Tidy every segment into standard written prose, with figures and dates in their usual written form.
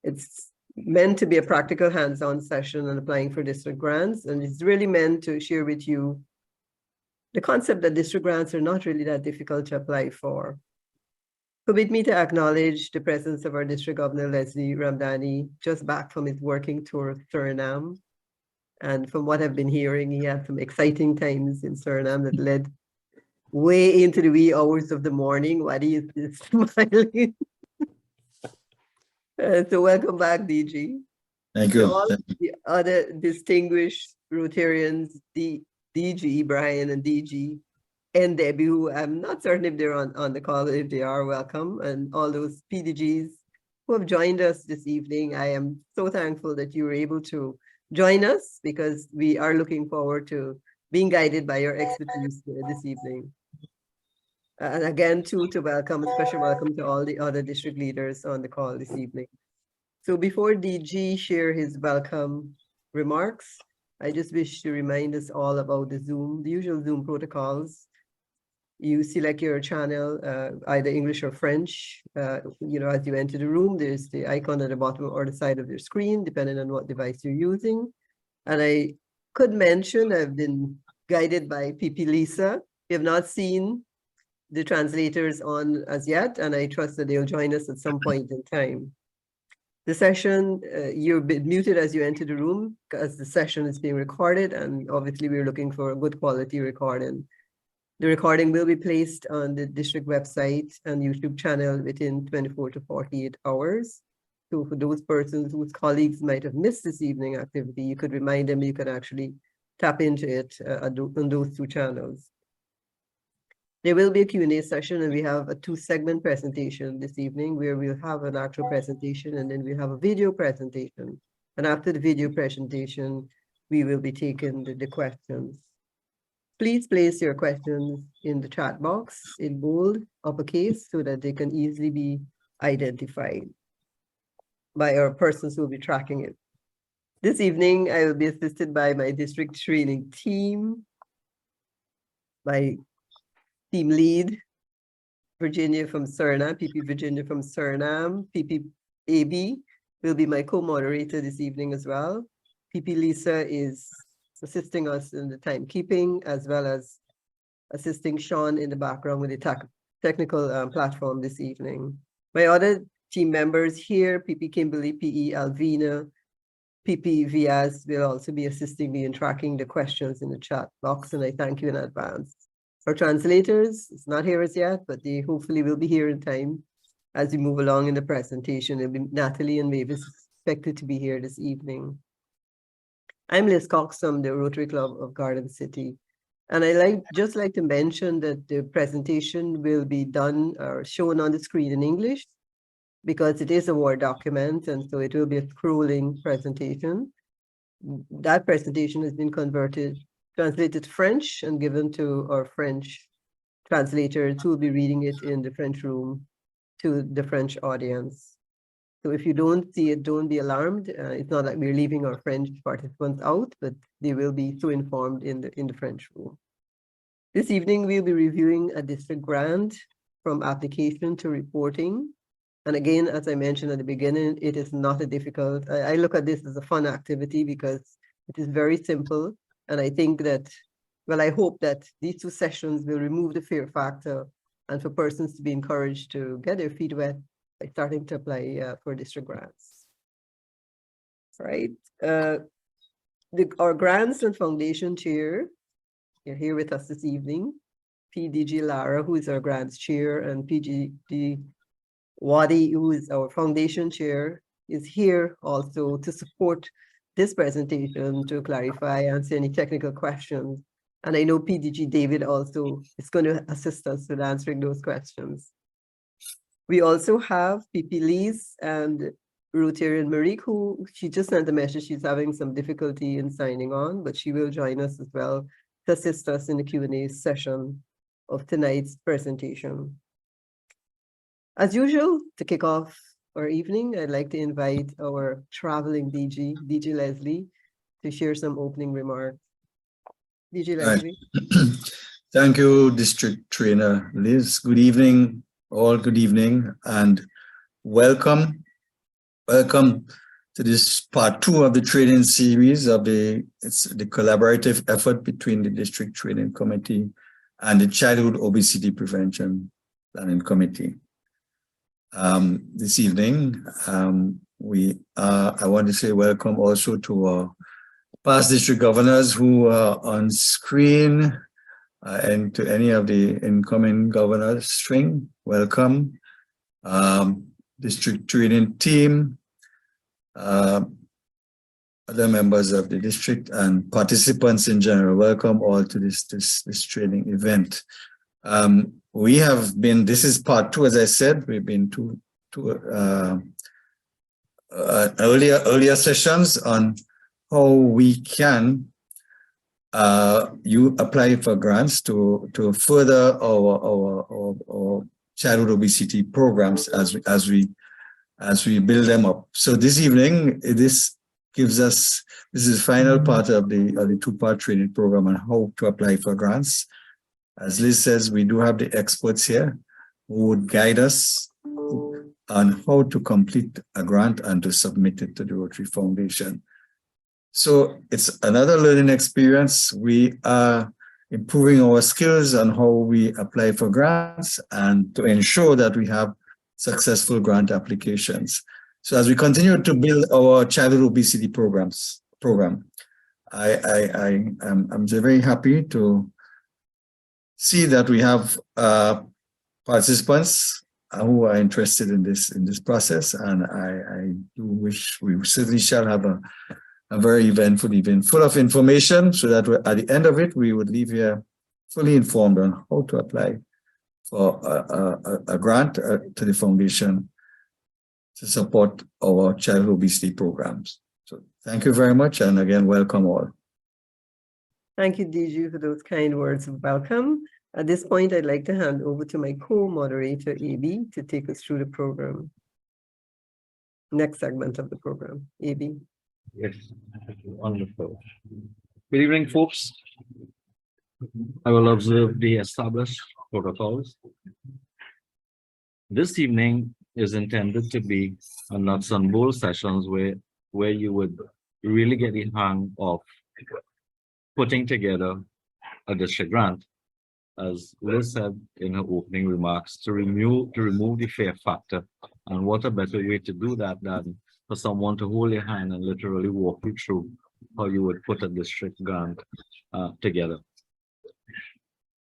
It's meant to be a practical hands-on session on applying for district grants, and it's really meant to share with you the concept that district grants are not really that difficult to apply for. Permit me to acknowledge the presence of our District Governor, Leslie Ramdani, just back from his working tour of Suriname. And from what I've been hearing, he had some exciting times in Suriname that led way into the wee hours of the morning. Wadi is smiling. So welcome back, DG. Thank you. To all the other distinguished Rotarians, DG, Brian, and DG, and Debbie, who I'm not certain if they're on the call. If they are, welcome. And all those PDGs who have joined us this evening. I am so thankful that you were able to join us, because we are looking forward to being guided by your expertise this evening. And again, too, to welcome, a special welcome to all the other district leaders on the call this evening. So before DG share his welcome remarks, I just wish to remind us all about the usual Zoom protocols. You select your channel, either English or French. As you enter the room, there's the icon at the bottom or the side of your screen, depending on what device you're using. And I could mention, I've been guided by PP Lisa. We have not seen the translators on as yet, and I trust that they'll join us at some point in time. The session, you're muted as you enter the room, because the session is being recorded, and obviously we're looking for a good quality recording. The recording will be placed on the district website and YouTube channel within 24 to 48 hours. So for those persons whose colleagues might have missed this evening activity, you could remind them you can actually tap into it on those two channels. There will be a Q&A session, and we have a 2-segment presentation this evening where we'll have an actual presentation, and then we'll have a video presentation. And after the video presentation, we will be taking the questions. Please place your questions in the chat box in bold, uppercase, so that they can easily be identified by our persons who will be tracking it. This evening, I will be assisted by my district training team, my team lead, Virginia from Suriname, PP Virginia from Suriname, PP AB will be my co-moderator this evening as well. PP Lisa is assisting us in the timekeeping, as well as assisting Sean in the background with the technical platform this evening. My other team members here, PP Kimberly, PE Alvina, PP Viaz will also be assisting me in tracking the questions in the chat box, and I thank you in advance. Our translators, it's not here as yet, but they hopefully will be here in time as we move along in the presentation. It'll be Natalie and Mavis expected to be here this evening. I'm Liz Cox from the Rotary Club of Garden City. And I just like to mention that the presentation will be done or shown on the screen in English, because it is a Word document, and so it will be a scrolling presentation. That presentation has been translated to French and given to our French translators, who will be reading it in the French room to the French audience. So if you don't see it, don't be alarmed. It's not like we're leaving our French participants out, but they will be so informed in the French room. This evening, we'll be reviewing a district grant from application to reporting. And again, as I mentioned at the beginning, it is not a difficult, I look at this as a fun activity because it is very simple. And I think that, well, I hope that these 2 sessions will remove the fear factor and for persons to be encouraged to get their feet wet by starting to apply for district grants. All right. Our grants and foundation chair, you're here with us this evening, PDG Lara, who is our grants chair, and PGD Wadi, who is our foundation chair, is here also to support this presentation, to clarify, answer any technical questions. And I know PDG David also is going to assist us with answering those questions. We also have PP Lees and Rotarian Marieke, who she just sent a message. She's having some difficulty in signing on, but she will join us as well to assist us in the Q&A session of tonight's presentation. As usual, to kick off our evening, I'd like to invite our traveling DG Leslie, to share some opening remarks. DG Leslie. Right. Thank you, District Trainer Liz. Good evening, all. Good evening, and welcome Welcome to this part 2 of the training series of it's the collaborative effort between the District Training Committee and the Childhood Obesity Prevention Planning Committee. This evening, I want to say welcome also to our past district governors who are on screen, and to any of the incoming governors string, welcome. District training team, other members of the district and participants in general, welcome all to this training event. We have been, this is part 2, as I said, we've been to earlier sessions on how we can you apply for grants to further our childhood obesity programs as we build them up. So this evening, this gives us, this is the final part of the 2-part training program on how to apply for grants. As Liz says, we do have the experts here who would guide us on how to complete a grant and to submit it to the Rotary Foundation. So it's another learning experience. We are improving our skills on how we apply for grants and to ensure that we have successful grant applications. So as we continue to build our childhood obesity program, I'm very happy to see that we have participants who are interested in this process, and I do wish we certainly shall have a very eventful event full of information, so that at the end of it, we would leave here fully informed on how to apply for a grant to the foundation to support our childhood obesity programs. So thank you very much, and again, welcome all. Thank you, DG, for those kind words of welcome. At this point, I'd like to hand over to my co-moderator, AB, to take us through the program. Next segment of the program, AB. Yes, wonderful. Good evening, folks. I will observe the established protocols. This evening is intended to be a nuts and bolts sessions where you would really get the hang of putting together a district grant. As Liz said in her opening remarks, to remove the fear factor. And what a better way to do that than for someone to hold your hand and literally walk you through how you would put a district grant together.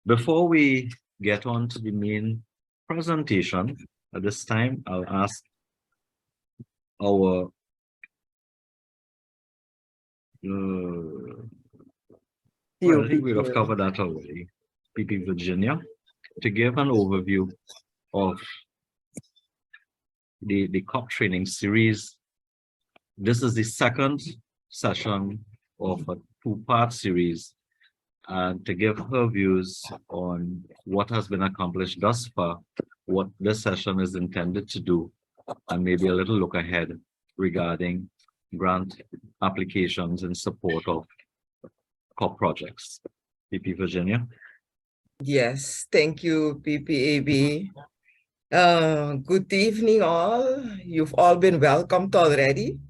Before we get on to the main presentation, at this time, I'll ask our I think we have covered that already. PP Virginia, to give an overview of the COP training series. This is the second session of a 2-part series, and to give her views on what has been accomplished thus far, what this session is intended to do, and maybe a little look ahead regarding grant applications in support of COP projects. PP Virginia. Yes, thank you, PPAB. Good evening, all. You've all been welcomed already,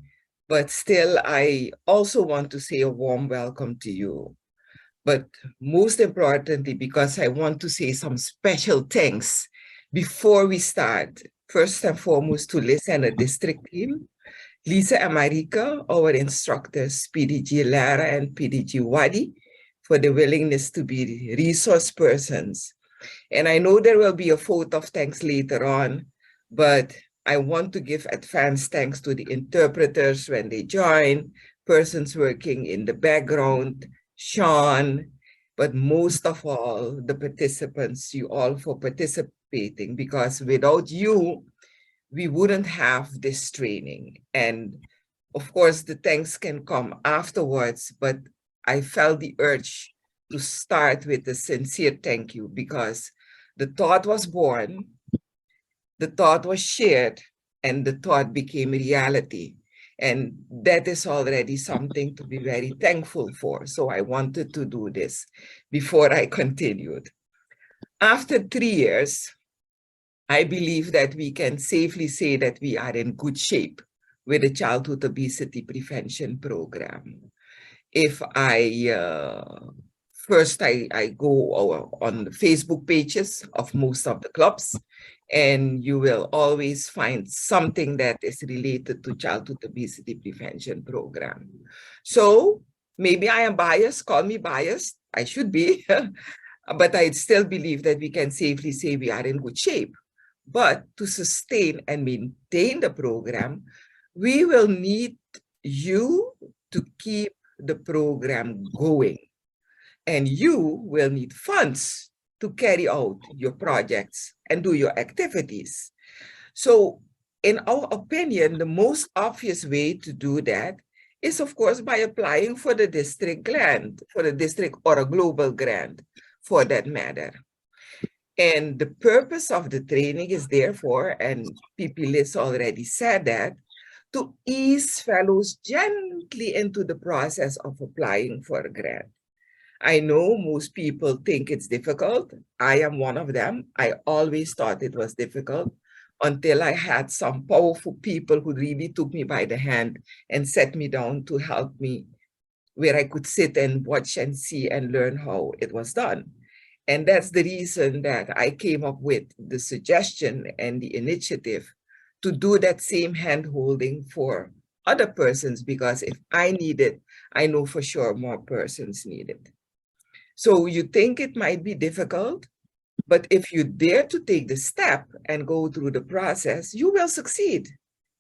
but still, I also want to say a warm welcome to you. But most importantly, because I want to say some special thanks before we start, first and foremost to Liz and the district team, Lisa and Marieke, our instructors, PDG Lara and PDG Wadi, for the willingness to be resource persons. And I know there will be a vote of thanks later on, but I want to give advance thanks to the interpreters when they join, persons working in the background, Sean, but most of all, the participants, you all for participating, because without you, we wouldn't have this training. And of course, the thanks can come afterwards, but I felt the urge to start with a sincere thank you, because the thought was born, the thought was shared, and the thought became reality. And that is already something to be very thankful for. So I wanted to do this before I continued. After 3 years, I believe that we can safely say that we are in good shape with the Childhood Obesity Prevention Program. If first I go on the Facebook pages of most of the clubs, and you will always find something that is related to Childhood Obesity Prevention Program. So maybe I am biased, call me biased, I should be, but I still believe that we can safely say we are in good shape. But to sustain and maintain the program, we will need you to keep the program going. And you will need funds to carry out your projects and do your activities. So in our opinion, the most obvious way to do that is, of course, by applying for the district grant, for the district or a global grant for that matter. And the purpose of the training is therefore, and PP Liz already said that, to ease fellows gently into the process of applying for a grant. I know most people think it's difficult. I am one of them. I always thought it was difficult until I had some powerful people who really took me by the hand and set me down to help me, where I could sit and watch and see and learn how it was done. And that's the reason that I came up with the suggestion and the initiative to do that same hand-holding for other persons, because if I need it, I know for sure more persons need it. So you think it might be difficult, but if you dare to take the step and go through the process, you will succeed,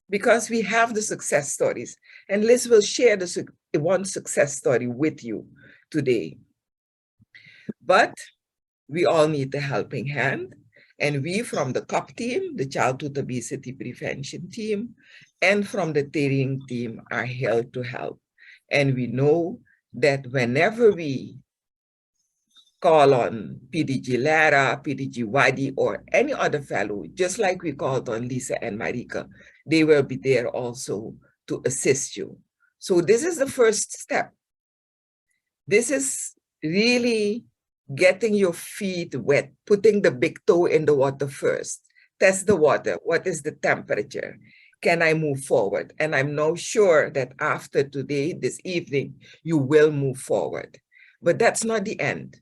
because we have the success stories. And Liz will share the one success story with you today. But we all need a helping hand. And we from the Kamp team, the Childhood Obesity Prevention Team, and from the training team are here to help. And we know that whenever we call on PDG Lara, PDG Wadi, or any other fellow, just like we called on Lisa and Marieke, they will be there also to assist you. So this is the first step. This is really getting your feet wet, putting the big toe in the water first. Test the water. What is the temperature? Can I move forward? And I'm now sure that after today, this evening, you will move forward. But that's not the end.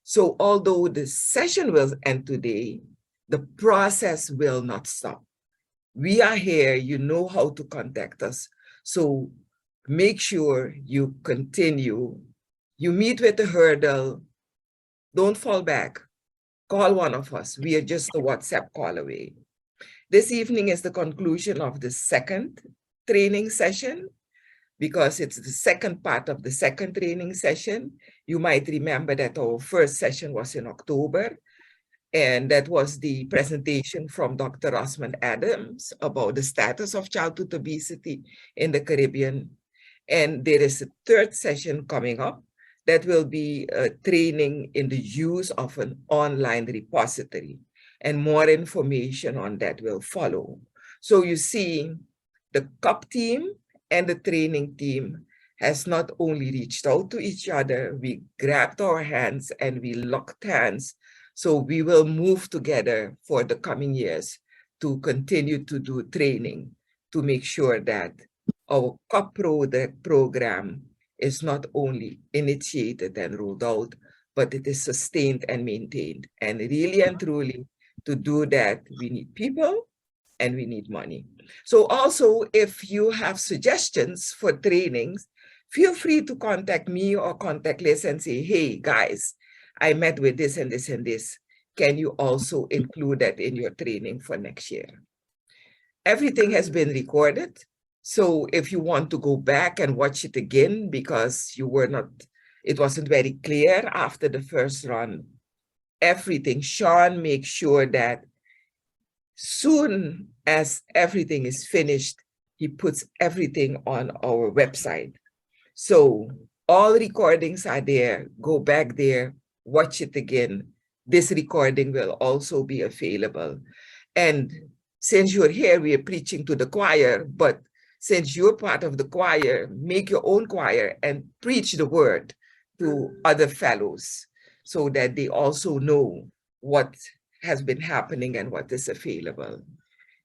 So although the session will end today, the process will not stop. We are here, you know how to contact us. So make sure you continue. You meet with a hurdle, don't fall back. Call one of us. We are just a WhatsApp call away. This evening is the conclusion of the second training session, because it's the second part of the second training session. You might remember that our first session was in October, and that was the presentation from Dr. Osman Adams about the status of childhood obesity in the Caribbean. And there is a third session coming up that will be training in the use of an online repository, and more information on that will follow. So you see, the Kamp team and the training team has not only reached out to each other, we grabbed our hands and we locked hands. So we will move together for the coming years to continue to do training to make sure that our Kamp program is not only initiated and rolled out, but it is sustained and maintained. And really and truly, to do that, we need people and we need money. So also, if you have suggestions for trainings, feel free to contact me or contact Liz and say, hey guys, I met with this and this and this. Can you also include that in your training for next year? Everything has been recorded. So if you want to go back and watch it again because you were not, it wasn't very clear after the first run, everything, Sean makes sure that soon as everything is finished, he puts everything on our website. So all recordings are there. Go back there, watch it again. This recording will also be available. And since you're here, we are preaching to the choir, but since you're part of the choir, make your own choir and preach the word to other fellows so that they also know what has been happening and what is available.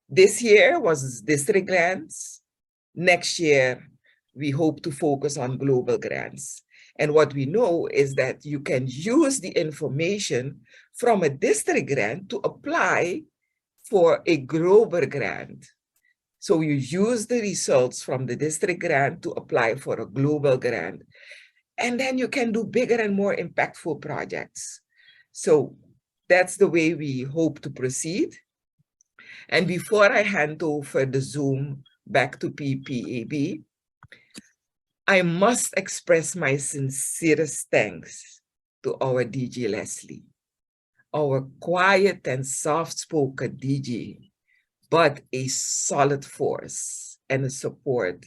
This year was district grants. Next year, we hope to focus on global grants. And what we know is that you can use the information from a district grant to apply for a global grant. So you use the results from the district grant to apply for a global grant. And then you can do bigger and more impactful projects. So that's the way we hope to proceed. And before I hand over the Zoom back to PPAB, I must express my sincerest thanks to our DG Leslie, our quiet and soft-spoken DG, but a solid force and a support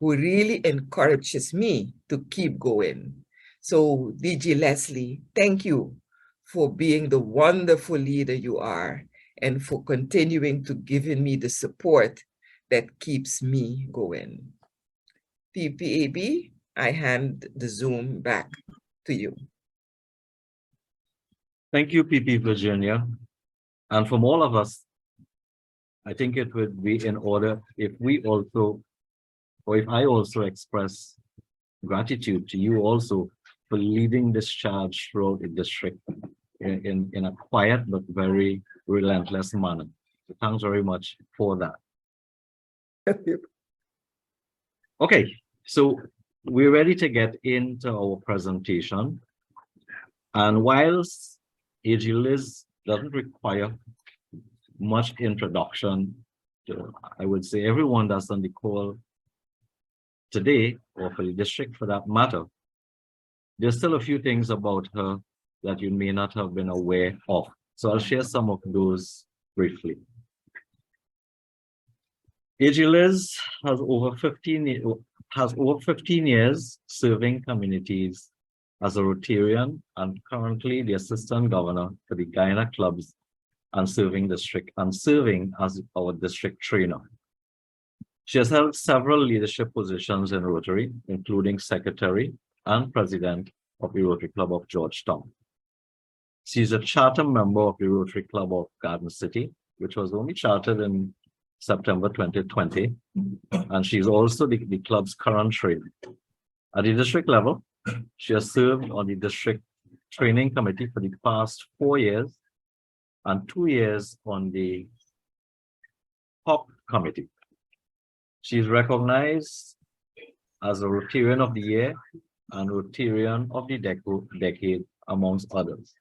who really encourages me to keep going. So DG Leslie, thank you for being the wonderful leader you are and for continuing to giving me the support that keeps me going. PPAB, I hand the Zoom back to you. Thank you, PP Virginia. And from all of us, I think it would be in order if we also, or if I also express gratitude to you also for leading this charge throughout the district in a quiet but very relentless manner. So thanks very much for that. Okay, so we're ready to get into our presentation. And whilst AG Liz doesn't require much introduction to, I would say, everyone that's on the call today, or for the district for that matter, there's still a few things about her that you may not have been aware of. So I'll share some of those briefly. AG Liz has over 15 years serving communities as a Rotarian and currently the assistant governor for the Guyana clubs and serving as our district trainer. She has held several leadership positions in Rotary, including secretary and president of the Rotary Club of Georgetown. She is a charter member of the Rotary Club of Garden City, which was only chartered in September 2020, and she's also the club's current trainer. At the district level, she has served on the district training committee for the past 4 years and 2 years on the POP committee. She is recognized as a Rotarian of the Year and Rotarian of the Decade, amongst others.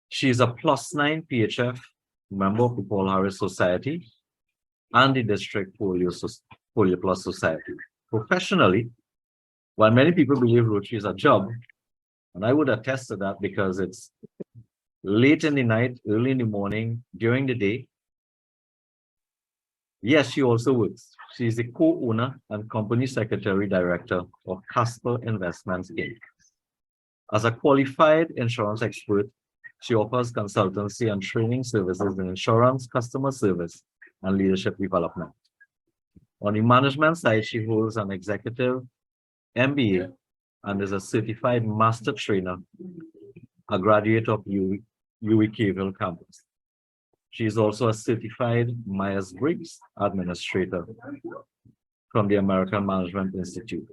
She is a +9 PHF member of the Paul Harris Society and the District Polio Plus Society. Professionally, while many people believe Rotary is a job, and I would attest to that because it's late in the night, early in the morning, during the day. Yes, she also works. She is the co-owner and company secretary director of Casper Investments, Inc. As a qualified insurance expert, she offers consultancy and training services in insurance, customer service, and leadership development. On the management side, she holds an executive MBA and is a certified master trainer, a graduate of UWI campus. She is also a certified Myers-Briggs administrator from the American Management Institute.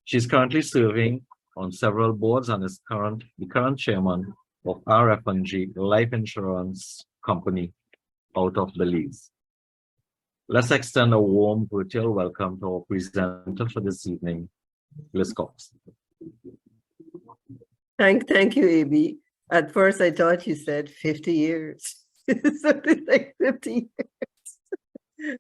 She's currently serving on several boards and is the current chairman of RF&G Life Insurance Company out of Belize. Let's extend a warm virtual welcome to our presenter for this evening, Liz Cox. Thank you, AB. At first, I thought you said 50 years. Something like 50 years.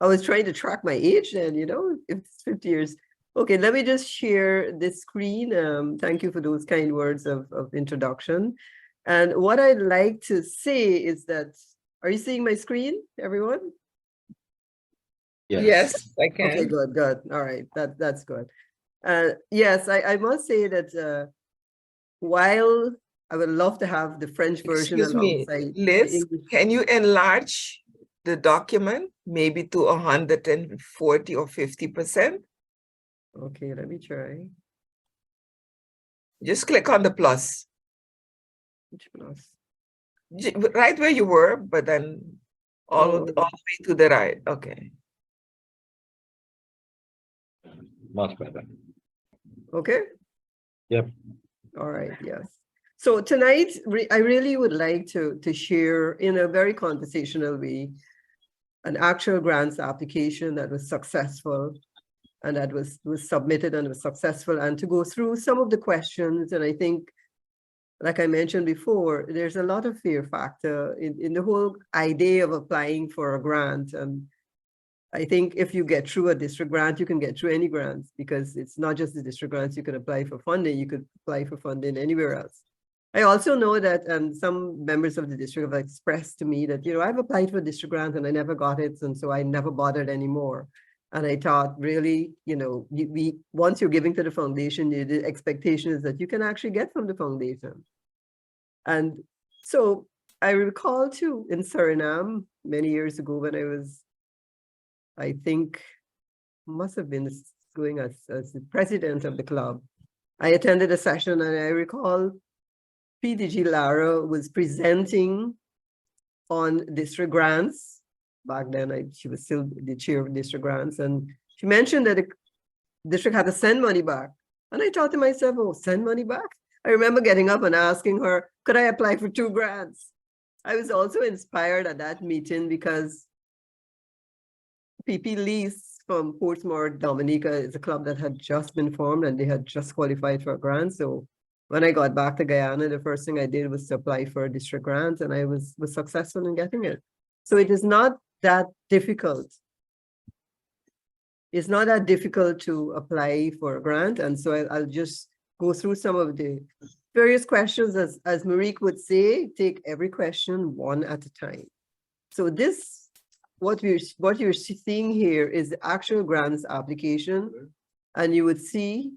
I was trying to track my age then, you know, if it's 50 years. Okay, let me just share this screen. Thank you for those kind words of introduction. And what I'd like to say is that, are you seeing my screen, everyone? Yes, I can. Okay, good. All right, that's good. Yes, I must say that while I would love to have the French version alongside Liz, can you enlarge the document maybe to 140 or 50%? Okay, let me try. Just click on the plus. Which plus? Right where you were, but then all the way to the right. Okay. Much better. Okay. Yep. All right. Yes. So tonight, I really would like to share in a very conversational way an actual grants application that was successful and that was submitted and was successful, and to go through some of the questions. And I think, like I mentioned before, there's a lot of fear factor in the whole idea of applying for a grant. And I think if you get through a district grant, you can get through any grants, because it's not just the district grants. You can apply for funding. You could apply for funding anywhere else. I also know that some members of the district have expressed to me that, I've applied for a district grant and I never got it. And so I never bothered anymore. And I thought, really, once you're giving to the foundation, the expectation is that you can actually get from the foundation. And so I recall too, in Suriname many years ago, when I was, I think, must have been going as the president of the club, I attended a session, and I recall PDG Lara was presenting on district grants. Back then, she was still the chair of district grants, and she mentioned that the district had to send money back. And I thought to myself, oh, send money back? I remember getting up and asking her, could I apply for 2 grants? I was also inspired at that meeting because PP Lease from Portsmouth, Dominica is a club that had just been formed and they had just qualified for a grant. So when I got back to Guyana, the first thing I did was to apply for a district grant, and I was successful in getting it. So it is not that difficult. It's not that difficult to apply for a grant. And so I'll just go through some of the various questions. As Marieke would say, take every question one at a time. So this, what you're seeing here is the actual grants application. And you would see,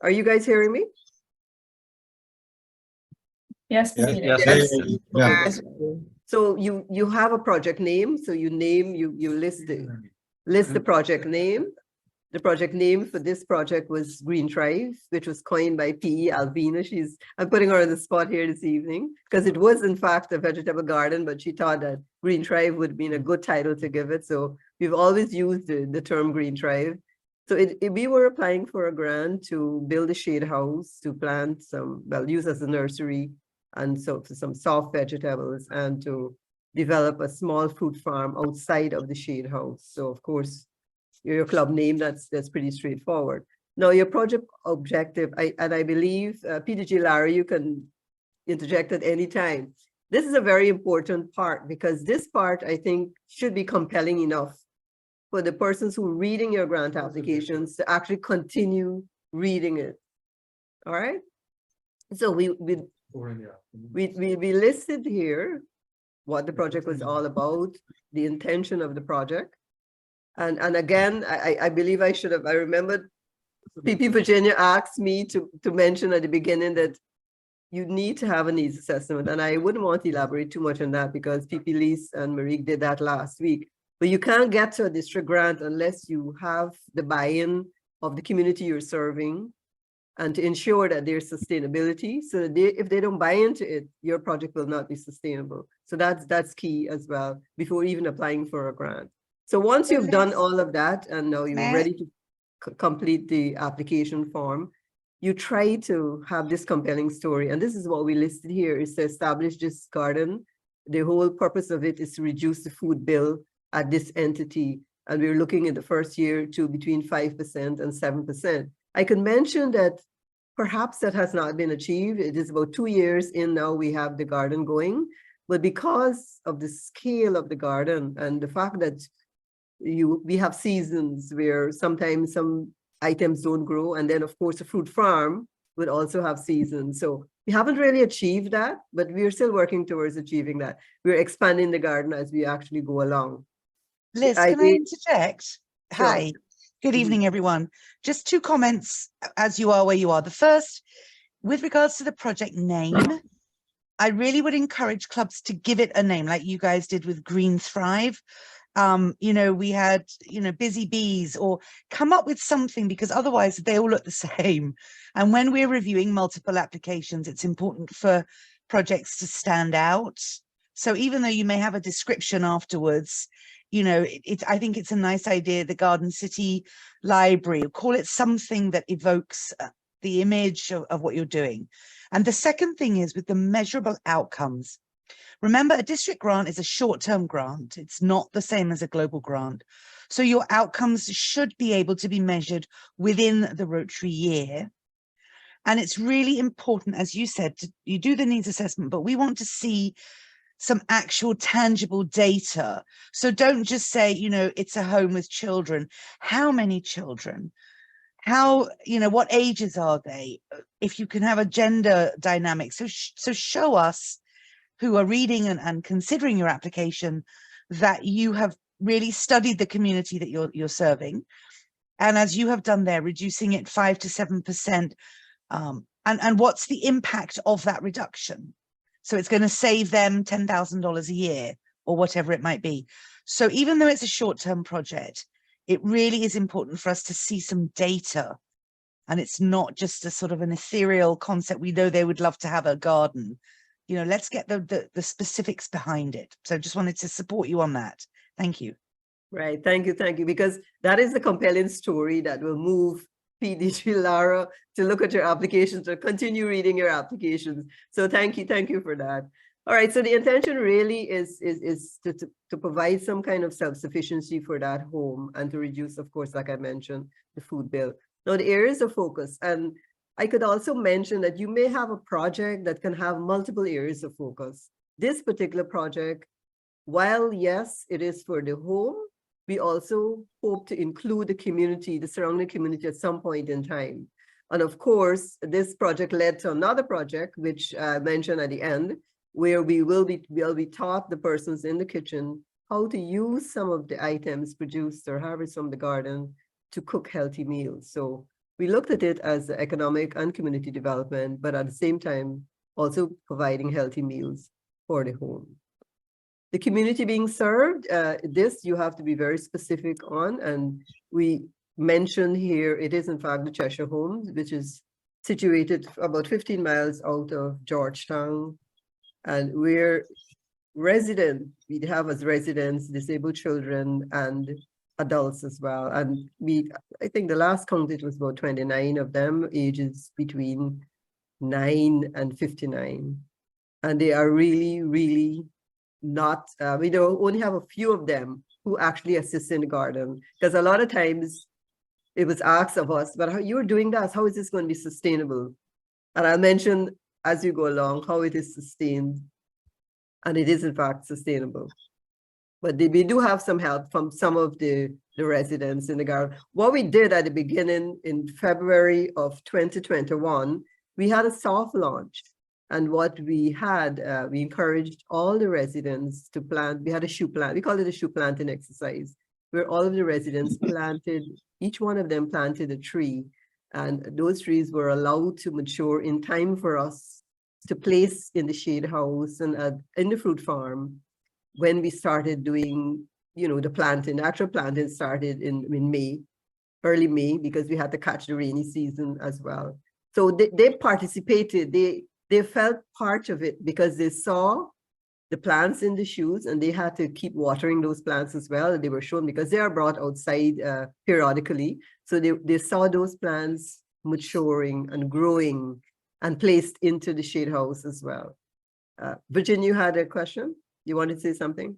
are you guys hearing me? Yes, Yes. Yes. So you have a project name. So you list the project name. The project name for this project was Green Thrive, which was coined by P.E. Alvina. I'm putting her on the spot here this evening because it was in fact a vegetable garden, but she thought that Green Thrive would be a good title to give it. So we've always used the term Green Thrive. So we were applying for a grant to build a shade house, to plant use as a nursery, and so for some soft vegetables, and to develop a small fruit farm outside of the shade house. So of course, your club name, that's pretty straightforward. Now your project objective, I believe, PDG Larry, you can interject at any time. This is a very important part, because this part, I think, should be compelling enough for the persons who are reading your grant applications to actually continue reading it. All right. So we listed here what the project was all about, the intention of the project. And again, I believe I remembered PP Virginia asked me to mention at the beginning that you need to have a needs assessment. And I wouldn't want to elaborate too much on that because PP Lise and Marieke did that last week. But you can't get to a district grant unless you have the buy-in of the community you're serving, and to ensure that there's sustainability, so that if they don't buy into it, your project will not be sustainable. So that's key as well before even applying for a grant. So once you've done all of that and now you're ready to complete the application form, you try to have this compelling story. And this is what we listed here, is to establish this garden. The whole purpose of it is to reduce the food bill at this entity. And we're looking at the first year to between 5% and 7%. I can mention that perhaps that has not been achieved. It is about 2 years in now we have the garden going, but because of the scale of the garden and the fact that we have seasons where sometimes some items don't grow, and then of course a fruit farm would also have seasons. So we haven't really achieved that, but we're still working towards achieving that. We're expanding the garden as we actually go along. Liz, can I interject? Sure. Hi, good evening, everyone. Just 2 comments as you are where you are. The first, with regards to the project name, I really would encourage clubs to give it a name like you guys did with Green Thrive. We had, Busy Bees, or come up with something, because otherwise they all look the same. And when we're reviewing multiple applications, it's important for projects to stand out. So even though you may have a description afterwards, you know, I think it's a nice idea, the Garden City Library, call it something that evokes the image of what you're doing. And the second thing is with the measurable outcomes. Remember, a district grant is a short-term grant. It's not the same as a global grant. So your outcomes should be able to be measured within the Rotary year. And it's really important, as you said, you do the needs assessment, but we want to see some actual tangible data. So don't just say, you know, it's a home with children. How many children? How, you know, what ages are they? If you can have a gender dynamic. So show us who are reading and considering your application that you have really studied the community that you're serving. And as you have done there, reducing it 5 to 7%. And what's the impact of that reduction? So it's going to save them $10,000 a year or whatever it might be. So even though it's a short-term project, it really is important for us to see some data. And it's not just a sort of an ethereal concept. We know they would love to have a garden. You know, let's get the specifics behind it. So just wanted to support you on that. Thank you. Right. Thank you. Thank you. Because that is the compelling story that will move PDG Lara to look at your applications or continue reading your applications. So thank you for that. All right. So the intention really is to provide some kind of self-sufficiency for that home and to reduce, of course, like I mentioned, the food bill. Now, the areas of focus, and I could also mention that you may have a project that can have multiple areas of focus. This particular project, while yes, it is for the home, we also hope to include the community, the surrounding community at some point in time. And of course, this project led to another project, which I mentioned at the end, where we'll be taught the persons in the kitchen how to use some of the items produced or harvested from the garden to cook healthy meals. So we looked at it as economic and community development, but at the same time, also providing healthy meals for the home. The community being served, this you have to be very specific on, and we mentioned here, it is in fact the Cheshire Homes, which is situated about 15 miles out of Georgetown, and we're we have as residents disabled children and adults as well, and I think the last count it was about 29 of them, ages between 9 and 59, and they are really not, we don't only have a few of them who actually assist in the garden, because a lot of times it was asked of us, but how you're doing that, how is this going to be sustainable? And I'll mention as you go along how it is sustained, and it is in fact sustainable. But we do have some help from some of the residents in the garden. What we did at the beginning in February of 2021, we had a soft launch. And what we had, we encouraged all the residents to plant. We had a shoe plant. We call it a shoe planting exercise, where all of the residents planted, each one of them planted a tree. And those trees were allowed to mature in time for us to place in the shade house and in the fruit farm when we started doing, you know, the planting. Actual planting started in May, early May, because we had to catch the rainy season as well. So they participated. They felt part of it because they saw the plants in the shoes and they had to keep watering those plants as well. And they were shown because they are brought outside periodically. So they saw those plants maturing and growing and placed into the shade house as well. Virginia, you had a question? You wanted to say something?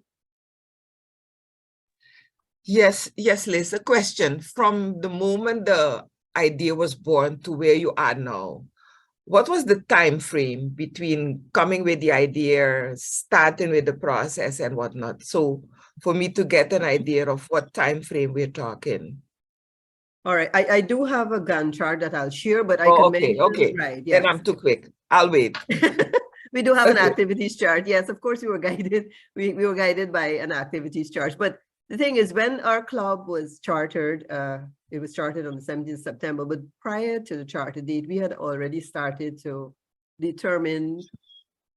Yes, Liz, a question. From the moment the idea was born to where you are now, what was the time frame between coming with the idea, starting with the process and whatnot? So for me to get an idea of what time frame we're talking. All right, I do have a Gantt chart that I'll share, but I can mention, okay. Right, yes. Then I'm too quick. I'll wait. We do have an activities chart. Yes, of course we were guided. We were guided by an activities chart. But the thing is, when our club was chartered, it was started on the 17th of September, but prior to the charter date, we had already started to determine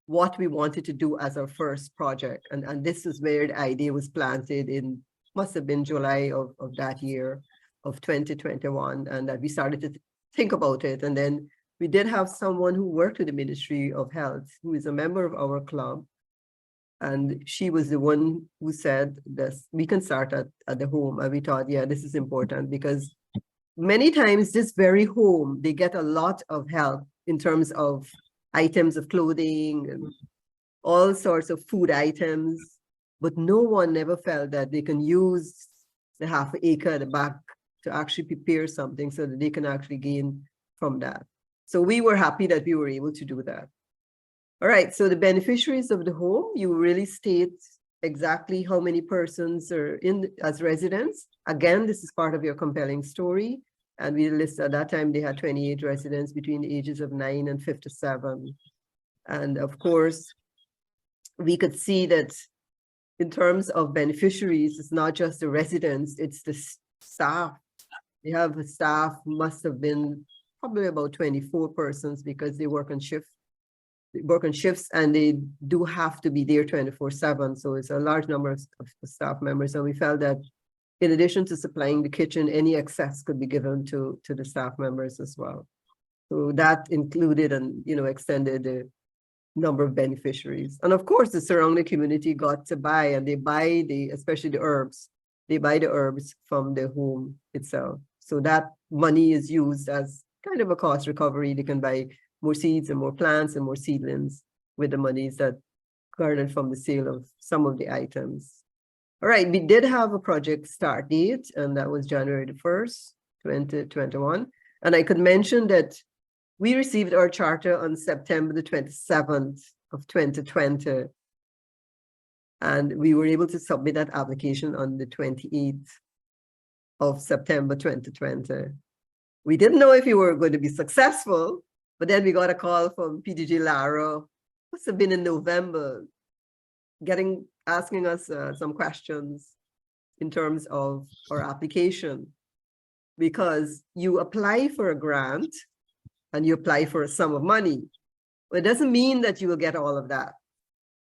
what we wanted to do as our first project. And this is where the idea was planted in, must have been July of that year of 2021. And that we started to think about it. And then we did have someone who worked with the Ministry of Health, who is a member of our club, And she was the one who said this, we can start at the home. And we thought, yeah, this is important because many times this very home, they get a lot of help in terms of items of clothing and all sorts of food items, but no one ever felt that they can use the half acre at the back to actually prepare something so that they can actually gain from that. So we were happy that we were able to do that. All right, so the beneficiaries of the home, you really state exactly how many persons are in as residents. Again, this is part of your compelling story. And we list at that time, they had 28 residents between the ages of 9 and 57. And of course, we could see that in terms of beneficiaries, it's not just the residents, it's the staff. They have a staff, must have been probably about 24 persons because they work on shift. They work on shifts and they do have to be there 24/7. So it's a large number of staff members. And we felt that in addition to supplying the kitchen, any excess could be given to the staff members as well. So that included and, you know, extended the number of beneficiaries. And of course, the surrounding community got to buy, and they buy especially the herbs. They buy the herbs from the home itself. So that money is used as kind of a cost recovery. They can buy more seeds and more plants and more seedlings with the monies that garnered from the sale of some of the items. All right, we did have a project start date, and that was January the 1st, 2021. And I could mention that we received our charter on September the 27th of 2020. And we were able to submit that application on the 28th of September 2020. We didn't know if we were going to be successful, but then we got a call from PDG Lara, must have been in November, asking us some questions in terms of our application. Because you apply for a grant and you apply for a sum of money, but it doesn't mean that you will get all of that.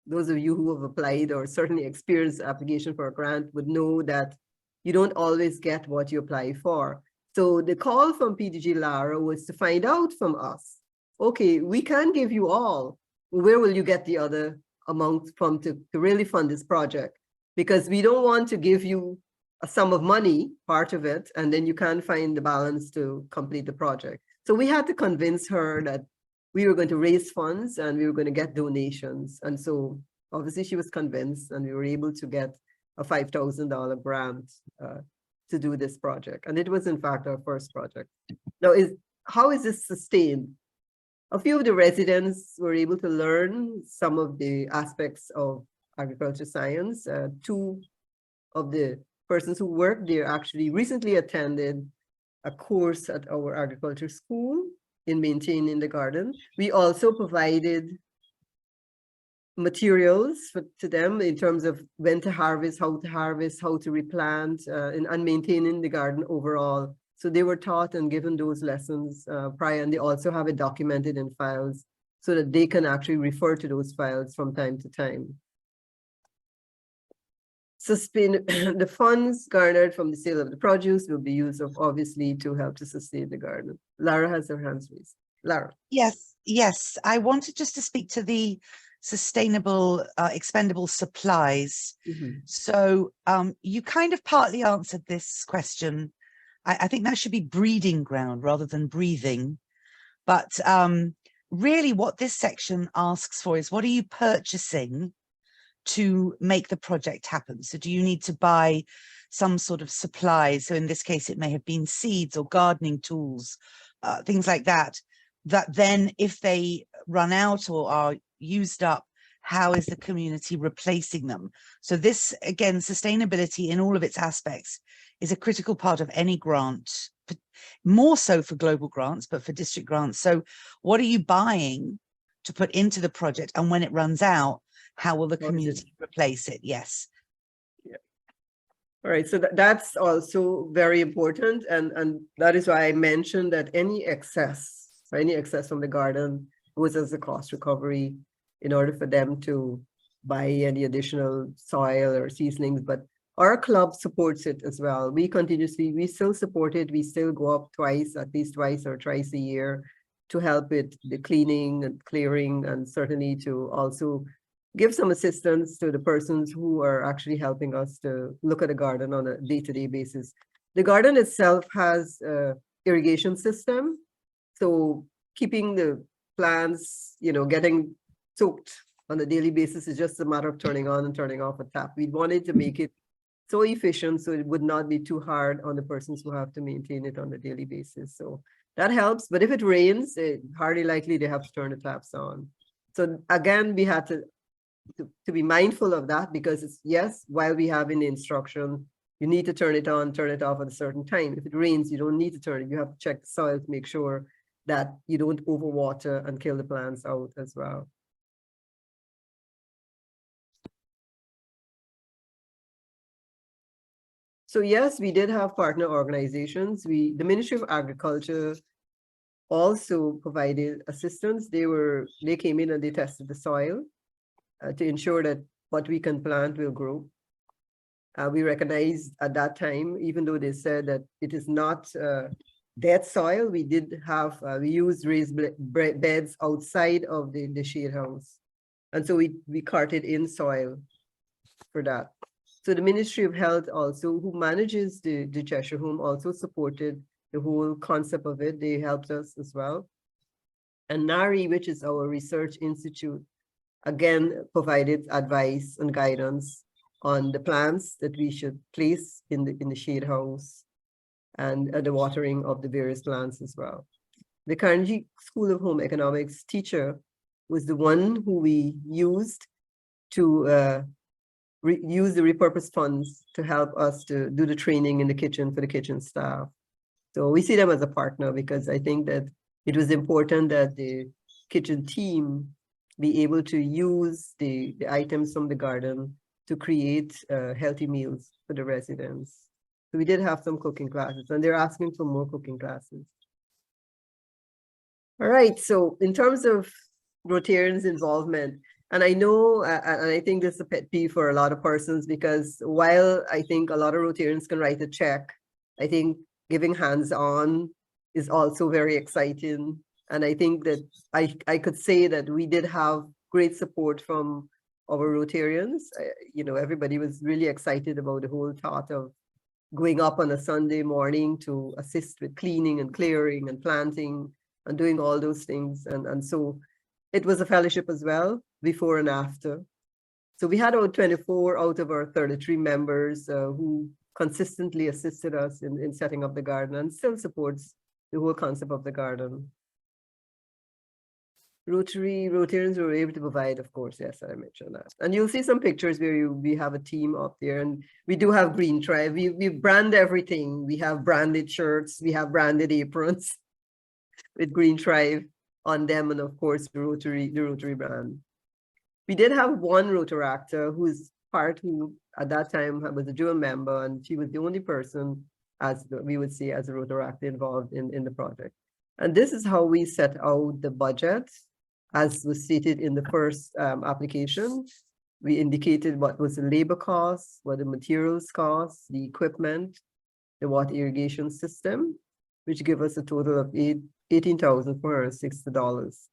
Those of you who have applied or certainly experienced application for a grant would know that you don't always get what you apply for. So the call from PDG Lara was to find out from us, okay, we can give you all, where will you get the other amount from to really fund this project? Because we don't want to give you a sum of money, part of it, and then you can't find the balance to complete the project. So we had to convince her that we were going to raise funds and we were going to get donations. And so obviously she was convinced, and we were able to get a $5,000 grant to do this project. And it was in fact our first project. Now, how is this sustained? A few of the residents were able to learn some of the aspects of agriculture science. Two of the persons who work there actually recently attended a course at our agriculture school in maintaining the garden. We also provided materials to them in terms of when to harvest, how to replant, and maintaining the garden overall. So they were taught and given those lessons prior, and they also have it documented in files so that they can actually refer to those files from time to time. The funds garnered from the sale of the produce will be used, obviously, to help to sustain the garden. Lara has her hands raised. Lara. Yes. I wanted just to speak to the sustainable expendable supplies. So you kind of partly answered this question. I think that should be breeding ground rather than breathing. But really what this section asks for is, what are you purchasing to make the project happen? So do you need to buy some sort of supplies? So in this case, it may have been seeds or gardening tools, things like that, that then if they run out or are used up, how is the community replacing them? So this, again, sustainability in all of its aspects is a critical part of any grant, more so for global grants, but for district grants. So what are you buying to put into the project? And when it runs out, how will the community replace it? Yes. Yeah. All right, so that's also very important. And that is why I mentioned that any excess from the garden goes as a cost recovery in order for them to buy any additional soil or seasonings. But our club supports it as well. We still support it. We still go up at least twice or thrice a year to help with the cleaning and clearing, and certainly to also give some assistance to the persons who are actually helping us to look at the garden on a day-to-day basis. The garden itself has a irrigation system. So keeping the plants, getting soaked on a daily basis is just a matter of turning on and turning off a tap. We wanted to make it so efficient so it would not be too hard on the persons who have to maintain it on a daily basis. So that helps. But if it rains, it's hardly likely they have to turn the taps on. So again, we had to be mindful of that, because it's, yes, while we have in the instruction, you need to turn it on, turn it off at a certain time. If it rains, you don't need to turn it. You have to check the soil to make sure that you don't overwater and kill the plants out as well. So yes, we did have partner organizations. The Ministry of Agriculture also provided assistance. They came in and they tested the soil to ensure that what we can plant will grow. We recognized at that time, even though they said that it is not dead soil, we used raised beds outside of the shade house. And so we carted in soil for that. So the Ministry of Health also, who manages the Cheshire Home, also supported the whole concept of it. They helped us as well. And NARI, which is our research institute, again, provided advice and guidance on the plants that we should place in the shade house, and the watering of the various plants as well. The Carnegie School of Home Economics teacher was the one who we used to use the repurposed funds to help us to do the training in the kitchen for the kitchen staff. So we see them as a partner, because I think that it was important that the kitchen team be able to use the items from the garden to create healthy meals for the residents. So we did have some cooking classes, and they're asking for more cooking classes. All right, so in terms of Rotarians' involvement, and I know, and I think this is a pet peeve for a lot of persons, because while I think a lot of Rotarians can write a check, I think giving hands-on is also very exciting. And I think that I could say that we did have great support from our Rotarians. Everybody was really excited about the whole thought of going up on a Sunday morning to assist with cleaning and clearing and planting and doing all those things. And so it was a fellowship as well, before and after. So we had about 24 out of our 33 members who consistently assisted us in setting up the garden, and still supports the whole concept of the garden. Rotarians were able to provide, of course, yes, I mentioned that. And you'll see some pictures where we have a team up there, and we do have Green Tribe. We brand everything. We have branded shirts, we have branded aprons with Green Tribe on them, and of course the Rotary brand. We did have one Rotaractor who at that time was a dual member, and she was the only person, as we would say, as a Rotaractor involved in the project. And this is how we set out the budget, as was stated in the first application. We indicated what was the labor cost, what the materials cost, the equipment, the water irrigation system, which give us a total of $18,460.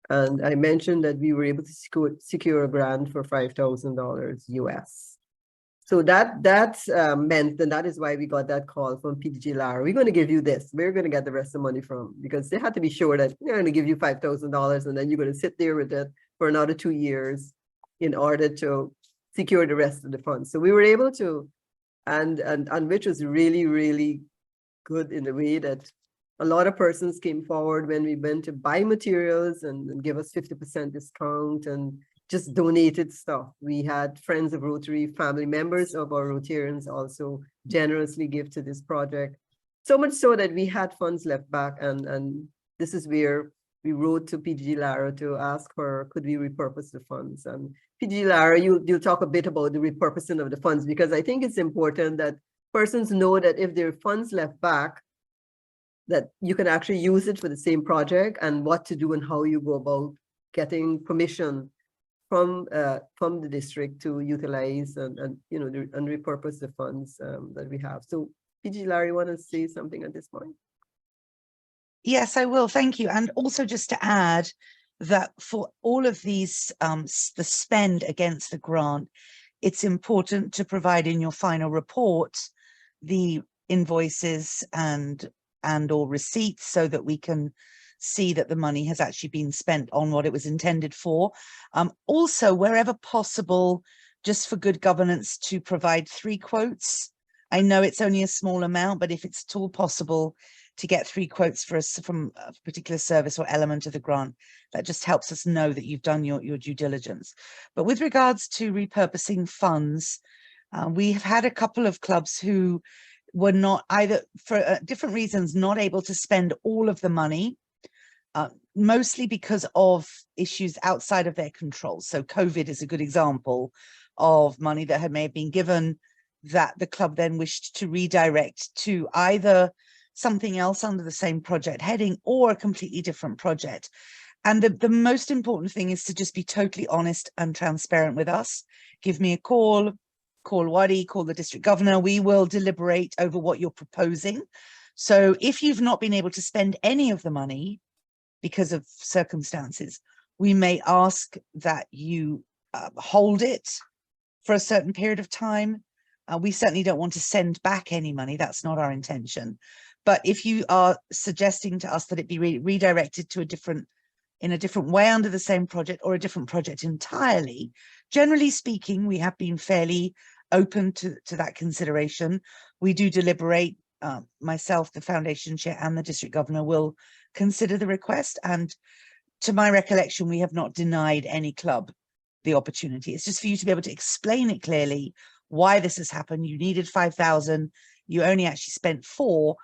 And I mentioned that we were able to secure a grant for $5,000 US. So that meant, and that is why we got that call from PDG Lara. We're going to give you this. We're going to get the rest of the money from, because they had to be sure that they're going to give you $5,000, and then you're going to sit there with it for another 2 years in order to secure the rest of the funds. So we were able to, and which was really, really good in the way that a lot of persons came forward when we went to buy materials and give us 50% discount and just donated stuff. We had friends of Rotary, family members of our Rotarians also generously give to this project. So much so that we had funds left back, and this is where we wrote to PG Lara to ask her, could we repurpose the funds? And PG Lara, you'll talk a bit about the repurposing of the funds, because I think it's important that persons know that if there are funds left back, that you can actually use it for the same project, and what to do and how you go about getting permission from the district to utilize and repurpose the funds that we have. So PG Larry, want to say something at this point? Yes, I will. Thank you. And also just to add, that for all of these, the spend against the grant, it's important to provide in your final report the invoices and or receipts so that we can see that the money has actually been spent on what it was intended for. Also, wherever possible, just for good governance, to provide 3 quotes. I know it's only a small amount, but if it's at all possible to get 3 quotes for us from a particular service or element of the grant, that just helps us know that you've done your due diligence. But with regards to repurposing funds, we have had a couple of clubs who were not, either for different reasons, not able to spend all of the money, mostly because of issues outside of their control. So COVID is a good example of money that may have been given that the club then wished to redirect to either something else under the same project heading or a completely different project. And the most important thing is to just be totally honest and transparent with us. Give me a call Wadi, call the district governor. We will deliberate over what you're proposing. So if you've not been able to spend any of the money because of circumstances, we may ask that you hold it for a certain period of time. We certainly don't want to send back any money. That's not our intention. But if you are suggesting to us that it be redirected to in a different way under the same project or a different project entirely, generally speaking, we have been fairly open to that consideration. We do deliberate. Myself, the foundation chair, and the district governor will consider the request. And to my recollection, we have not denied any club the opportunity. It's just for you to be able to explain it clearly why this has happened. You needed 5,000, you only actually spent 4,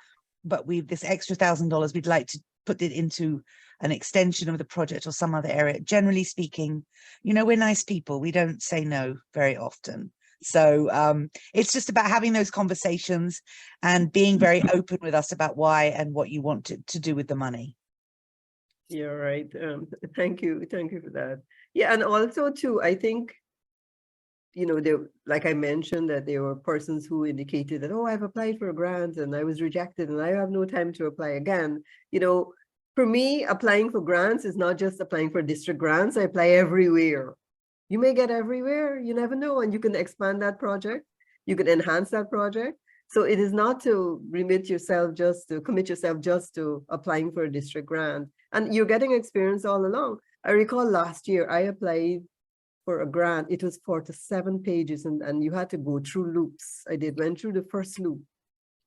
but this extra $1,000, we'd like to put it into an extension of the project or some other area. Generally speaking, we're nice people. We don't say no very often. So it's just about having those conversations and being very open with us about why and what you want to do with the money. You're right. Thank you for that. Yeah, and also too, I think, like I mentioned, that there were persons who indicated that, oh, I've applied for a grant and I was rejected and I have no time to apply again. For me, applying for grants is not just applying for district grants. I apply everywhere. You may get everywhere, you never know, and you can expand that project, you can enhance that project. So it is not to commit yourself just to applying for a district grant. And you're getting experience all along. I recall last year I applied for a grant. It was 47 pages and you had to go through loops. went through the first loop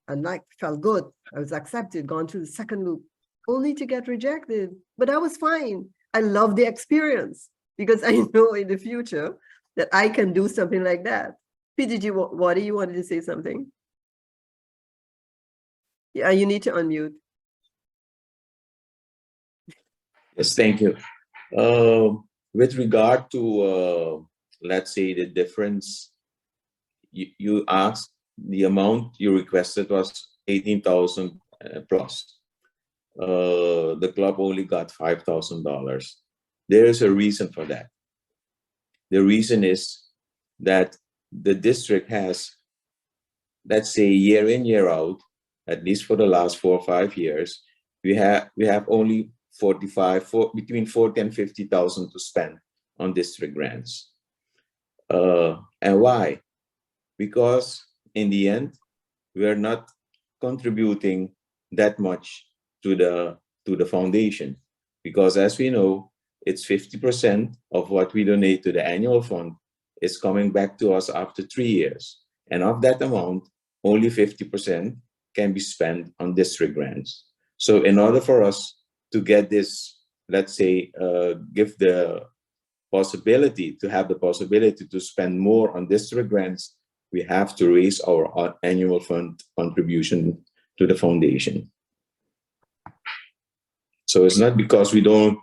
and felt good. I was accepted, gone through the second loop, only to get rejected. But I was fine. I love the experience, because I know in the future that I can do something like that. PDG, what do you wanted to say something? Yeah, you need to unmute. Yes, thank you. With regard to, let's say, the difference, you asked, the amount you requested was 18,000 plus. The club only got $5,000. There is a reason for that. The reason is that the district has, let's say, year in, year out, at least for the last 4 or 5 years, we have only between 40 and 50,000 to spend on district grants. And why? Because in the end, we are not contributing that much to the foundation, because as we know, it's 50% of what we donate to the annual fund is coming back to us after 3 years. And of that amount, only 50% can be spent on district grants. So in order for us to get this, let's say, have the possibility to spend more on district grants, we have to raise our annual fund contribution to the foundation. So it's not because we don't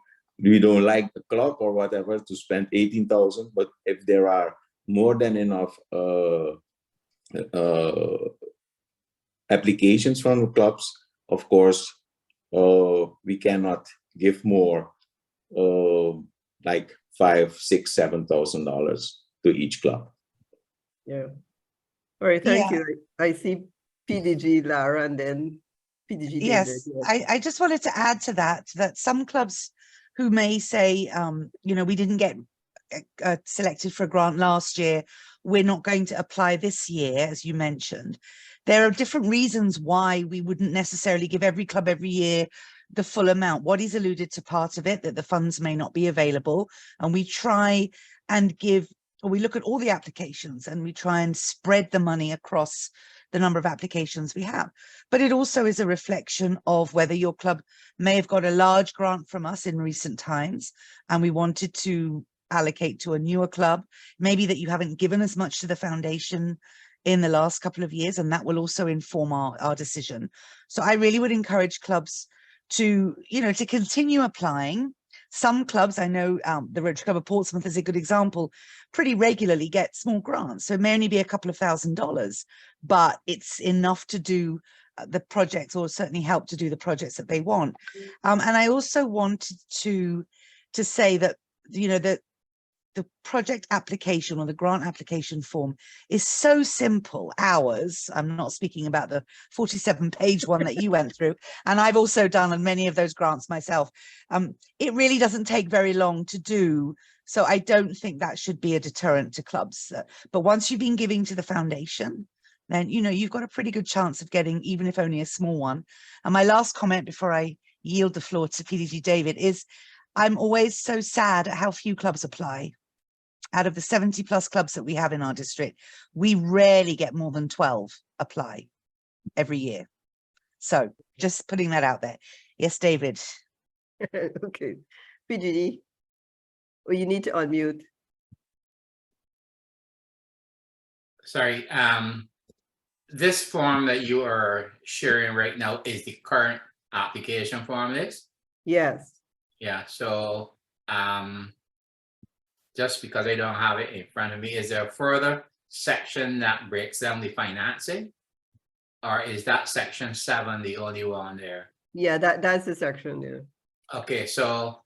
like the club or whatever to spend 18,000, but if there are more than enough applications from the clubs, of course, we cannot give more, like $5,000, $6,000, $7,000 to each club. Yeah. All right. Thank you. I see PDG, Lara, and then PDG. Yes, I just wanted to add to that some clubs who may say, you know, we didn't get selected for a grant last year, we're not going to apply this year, as you mentioned. There are different reasons why we wouldn't necessarily give every club every year the full amount. Waddy's alluded to part of it, that the funds may not be available, and we try and give, or we look at all the applications and we try and spread the money across the number of applications we have. But it also is a reflection of whether your club may have got a large grant from us in recent times and we wanted to allocate to a newer club, maybe that you haven't given as much to the foundation in the last couple of years, and that will also inform our decision. So I really would encourage clubs to, you know, to continue applying. Some clubs, I know the Rotary Club of Portsmouth is a good example, pretty regularly get small grants. So it may only be a couple of $1,000s, but it's enough to do the projects, or certainly help to do the projects that they want. And I also wanted to say that, you know, that the project application or the grant application form is so simple. Ours, I'm not speaking about the 47-page one that you went through, and I've also done many of those grants myself. It really doesn't take very long to do, so I don't think that should be a deterrent to clubs. But once you've been giving to the foundation, then, you know, you've got a pretty good chance of getting, even if only a small one. And my last comment before I yield the floor to PDG David is, I'm always so sad at how few clubs apply. Out of the 70+ clubs that we have in our district, we rarely get more than 12 apply every year. So just putting that out there. Yes, David. Okay. PGD, oh, you need to unmute. Sorry, this form that you are sharing right now is the current application form list? Yes. Yeah, so just because I don't have it in front of me, is there a further section that breaks down the financing? Or is that section 7 the only one there? Yeah, that's the section there. Okay, so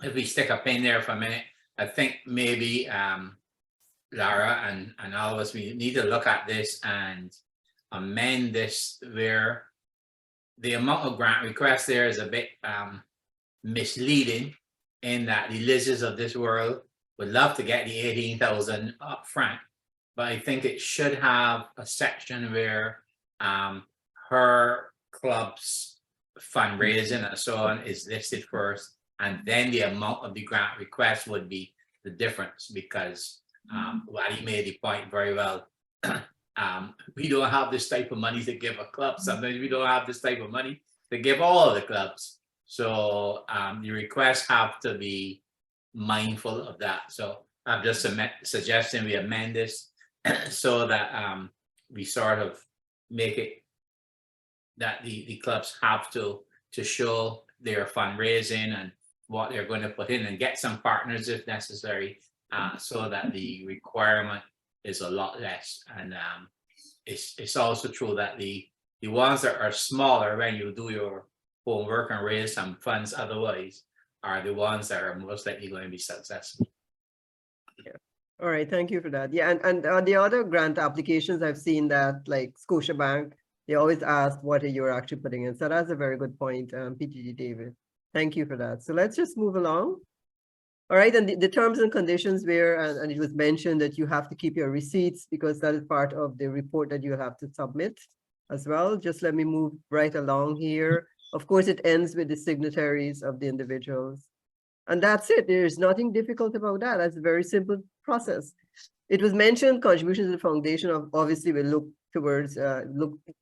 if we stick a pin there for a minute, I think maybe Lara and all of us, we need to look at this and amend this where the amount of grant requests there is a bit misleading, in that the Lizards of this world would love to get the 18,000 up front, but I think it should have a section where her club's fundraising and so on is listed first, and then the amount of the grant request would be the difference, because Waddy made the point very well. We don't have this type of money to give a club. Sometimes we don't have this type of money to give all of the clubs. So the requests have to be mindful of that. So I'm just suggesting we amend this so that we sort of make it that the clubs have to show their fundraising and what they're going to put in, and get some partners if necessary, so that the requirement is a lot less. And it's also true that the ones that are smaller, when you do your homework and raise some funds otherwise, are the ones that are most likely going to be successful. Yeah. All right, thank you for that. Yeah, and the other grant applications, I've seen that, like Scotiabank, they always ask what you're actually putting in. So that's a very good point, PGD David. Thank you for that. So let's just move along. All right, and the terms and conditions where, and it was mentioned that you have to keep your receipts, because that is part of the report that you have to submit as well. Just let me move right along here. Of course, it ends with the signatories of the individuals. And that's it. There's nothing difficult about that. That's a very simple process. It was mentioned contributions to the foundation obviously will look towards,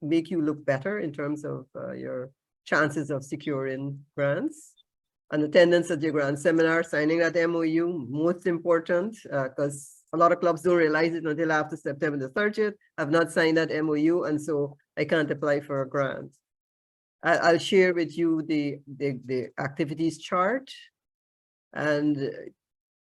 make you look better in terms of your chances of securing grants. And attendance at your grant seminar, signing that MOU, most important, because a lot of clubs don't realize it until after September the 30th. I've not signed that MOU, and so I can't apply for a grant. I'll share with you the activities chart, and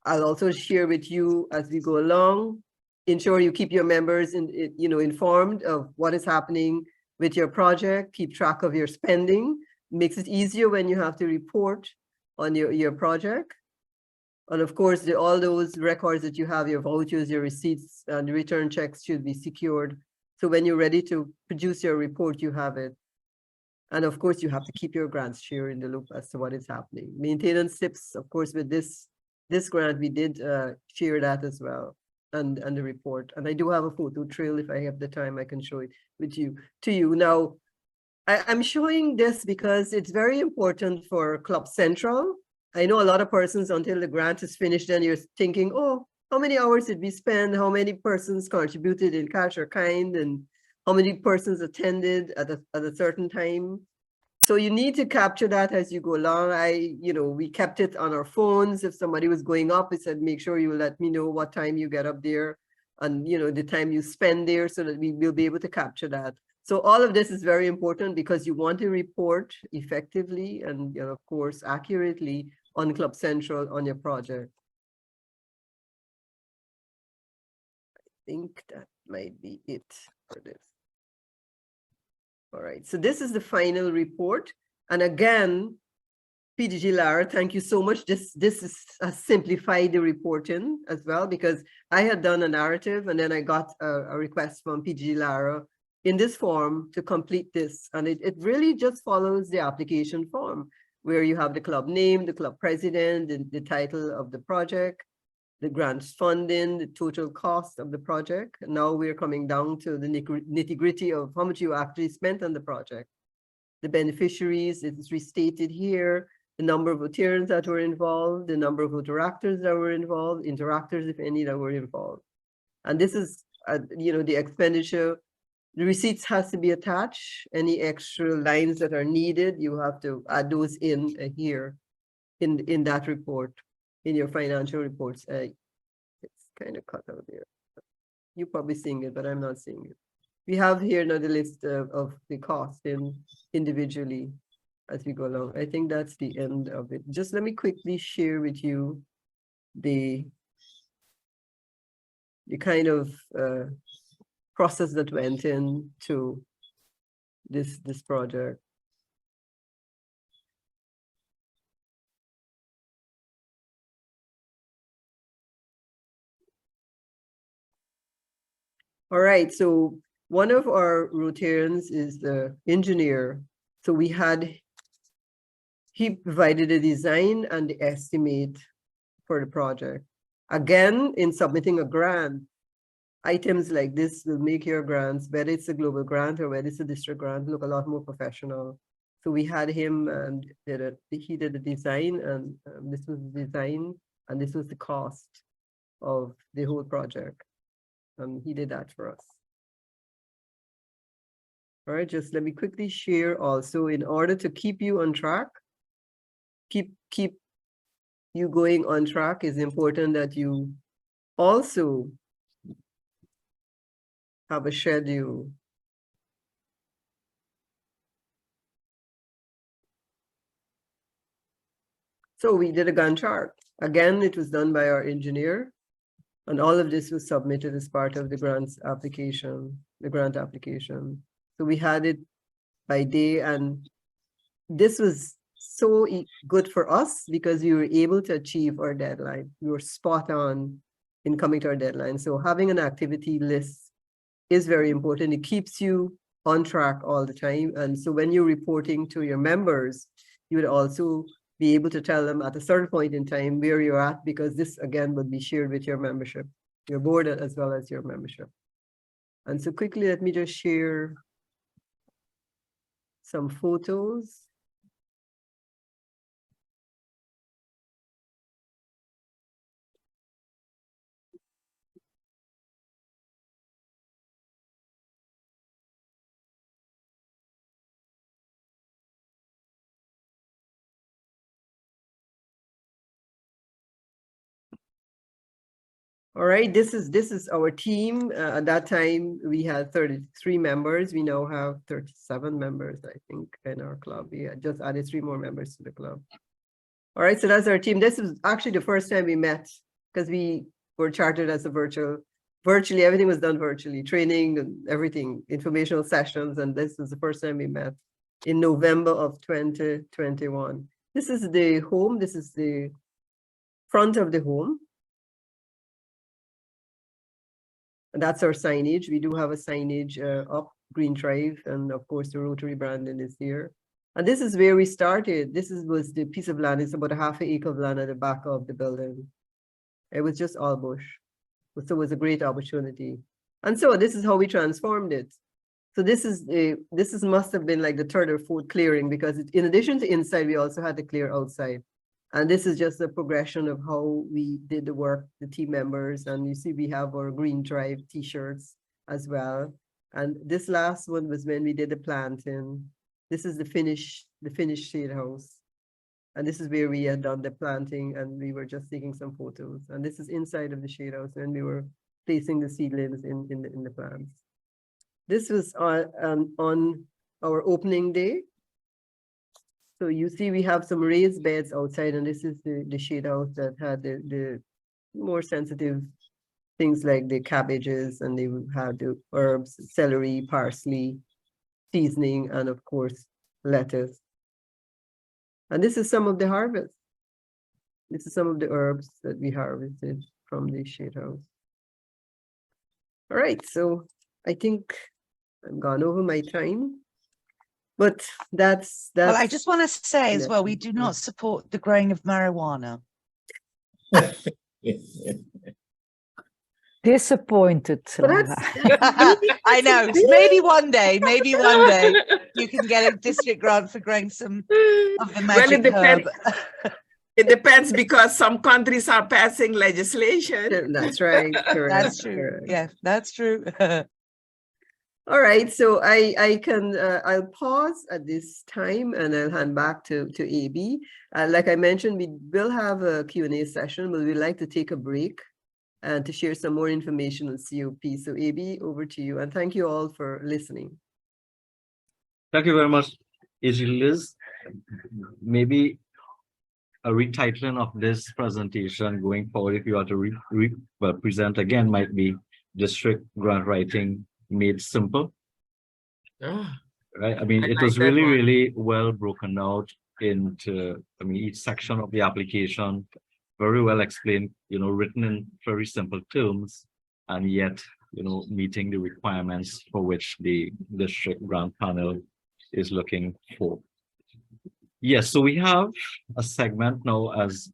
I'll also share with you as we go along. Ensure you keep your members informed of what is happening with your project. Keep track of your spending. Makes it easier when you have to report on your project. And of course, all those records that you have, your vouchers, your receipts, and return checks should be secured. So when you're ready to produce your report, you have it. And of course, you have to keep your grants share in the loop as to what is happening. Maintenance tips, of course, with this grant, we did share that as well, and the report. And I do have a photo trail. If I have the time, I can show it to you. Now, I'm showing this because it's very important for Club Central. I know a lot of persons, until the grant is finished, then you're thinking, oh, how many hours did we spend? How many persons contributed in cash or kind? And how many persons attended at a certain time? So you need to capture that as you go along. We kept it on our phones. If somebody was going up, we said, make sure you let me know what time you get up there and, the time you spend there, so that we will be able to capture that. So all of this is very important because you want to report effectively and, of course, accurately on Club Central on your project. I think that might be it for this. All right, so this is the final report. And again, PDG Lara, thank you so much. This has simplified the reporting as well, because I had done a narrative and then I got a request from PDG Lara in this form to complete this. And it really just follows the application form, where you have the club name, the club president, the title of the project, the grants funding, the total cost of the project. And now we're coming down to the nitty-gritty of how much you actually spent on the project. The beneficiaries, it's restated here, the number of Rotarians that were involved, the number of interactors that were involved, interactors, if any, that were involved. And this is, the expenditure. The receipts has to be attached. Any extra lines that are needed, you have to add those in here in that report, in your financial reports. It's kind of cut out there. You're probably seeing it, but I'm not seeing it. We have here now the list of the cost individually as we go along. I think that's the end of it. Just let me quickly share with you the kind of process that went into this project. All right, so one of our Rotarians is the engineer. So he provided a design and the estimate for the project. Again, in submitting a grant, items like this will make your grants, whether it's a global grant or whether it's a district grant, look a lot more professional. So we had him and he did the design, and this was the design, and this was the cost of the whole project. He did that for us. All right, just let me quickly share also, in order to keep you on track, keep you going on track, is important that you also have a schedule. So we did a Gantt chart. Again, it was done by our engineer, and all of this was submitted as part of the grant application. So we had it by day, and this was so good for us because we were able to achieve our deadline. We were spot on in coming to our deadline. So having an activity list is very important. It keeps you on track all the time. And so when you're reporting to your members, you would also be able to tell them at a certain point in time where you're at, because this again would be shared with your membership, your board, as well as your membership. And so quickly, let me just share some photos. All right, this is our team. At that time, we had 33 members. We now have 37 members, I think, in our club. We just added 3 more members to the club. All right, so that's our team. This was actually the first time we met, because we were chartered as a virtually everything was done virtually, training and everything, informational sessions. And this was the first time we met in November of 2021. This is the home. This is the front of the home. And that's our signage. We do have a signage up Green Drive, and of course the Rotary branding is here. And this is where we started. Was the piece of land. It's about a half an acre of land at the back of the building. It was just all bush. So it was a great opportunity. And so this is how we transformed it. So this must have been like the third or fourth clearing, because in addition to inside, we also had to clear outside. And this is just a progression of how we did the work, the team members. And you see, we have our Green Drive t-shirts as well. And this last one was when we did the planting. This is the finished shade house. And this is where we had done the planting, and we were just taking some photos. And this is inside of the shade house when we were placing the seedlings in the plants. This was on our opening day. So you see, we have some raised beds outside, and this is the shade house that had the more sensitive things like the cabbages, and they had the herbs, celery, parsley, seasoning, and of course, lettuce. And this is some of the harvest. This is some of the herbs that we harvested from the shade house. All right, so I think I've gone over my time, but that's. Well, I just want to say as well, we do not support the growing of marijuana. Disappointed. I know. Maybe one day you can get a district grant for growing some of the magic herb. It depends, because some countries are passing legislation. That's right. Correct. That's true. Correct. Yeah, that's true. All right, so I'll pause at this time, and I'll hand back to AB. Like I mentioned, we will have a Q&A session, but we'd like to take a break and to share some more information on COP. So AB, over to you, and thank you all for listening. Thank you very much, AG Liz. Maybe a retitling of this presentation going forward, if you are to present again, might be District Grant Writing Made Simple. Right? I mean, it was really, really well broken out into, I mean, each section of the application, very well explained, written in very simple terms, and yet, meeting the requirements for which the district grant panel is looking for. Yes, so we have a segment now, as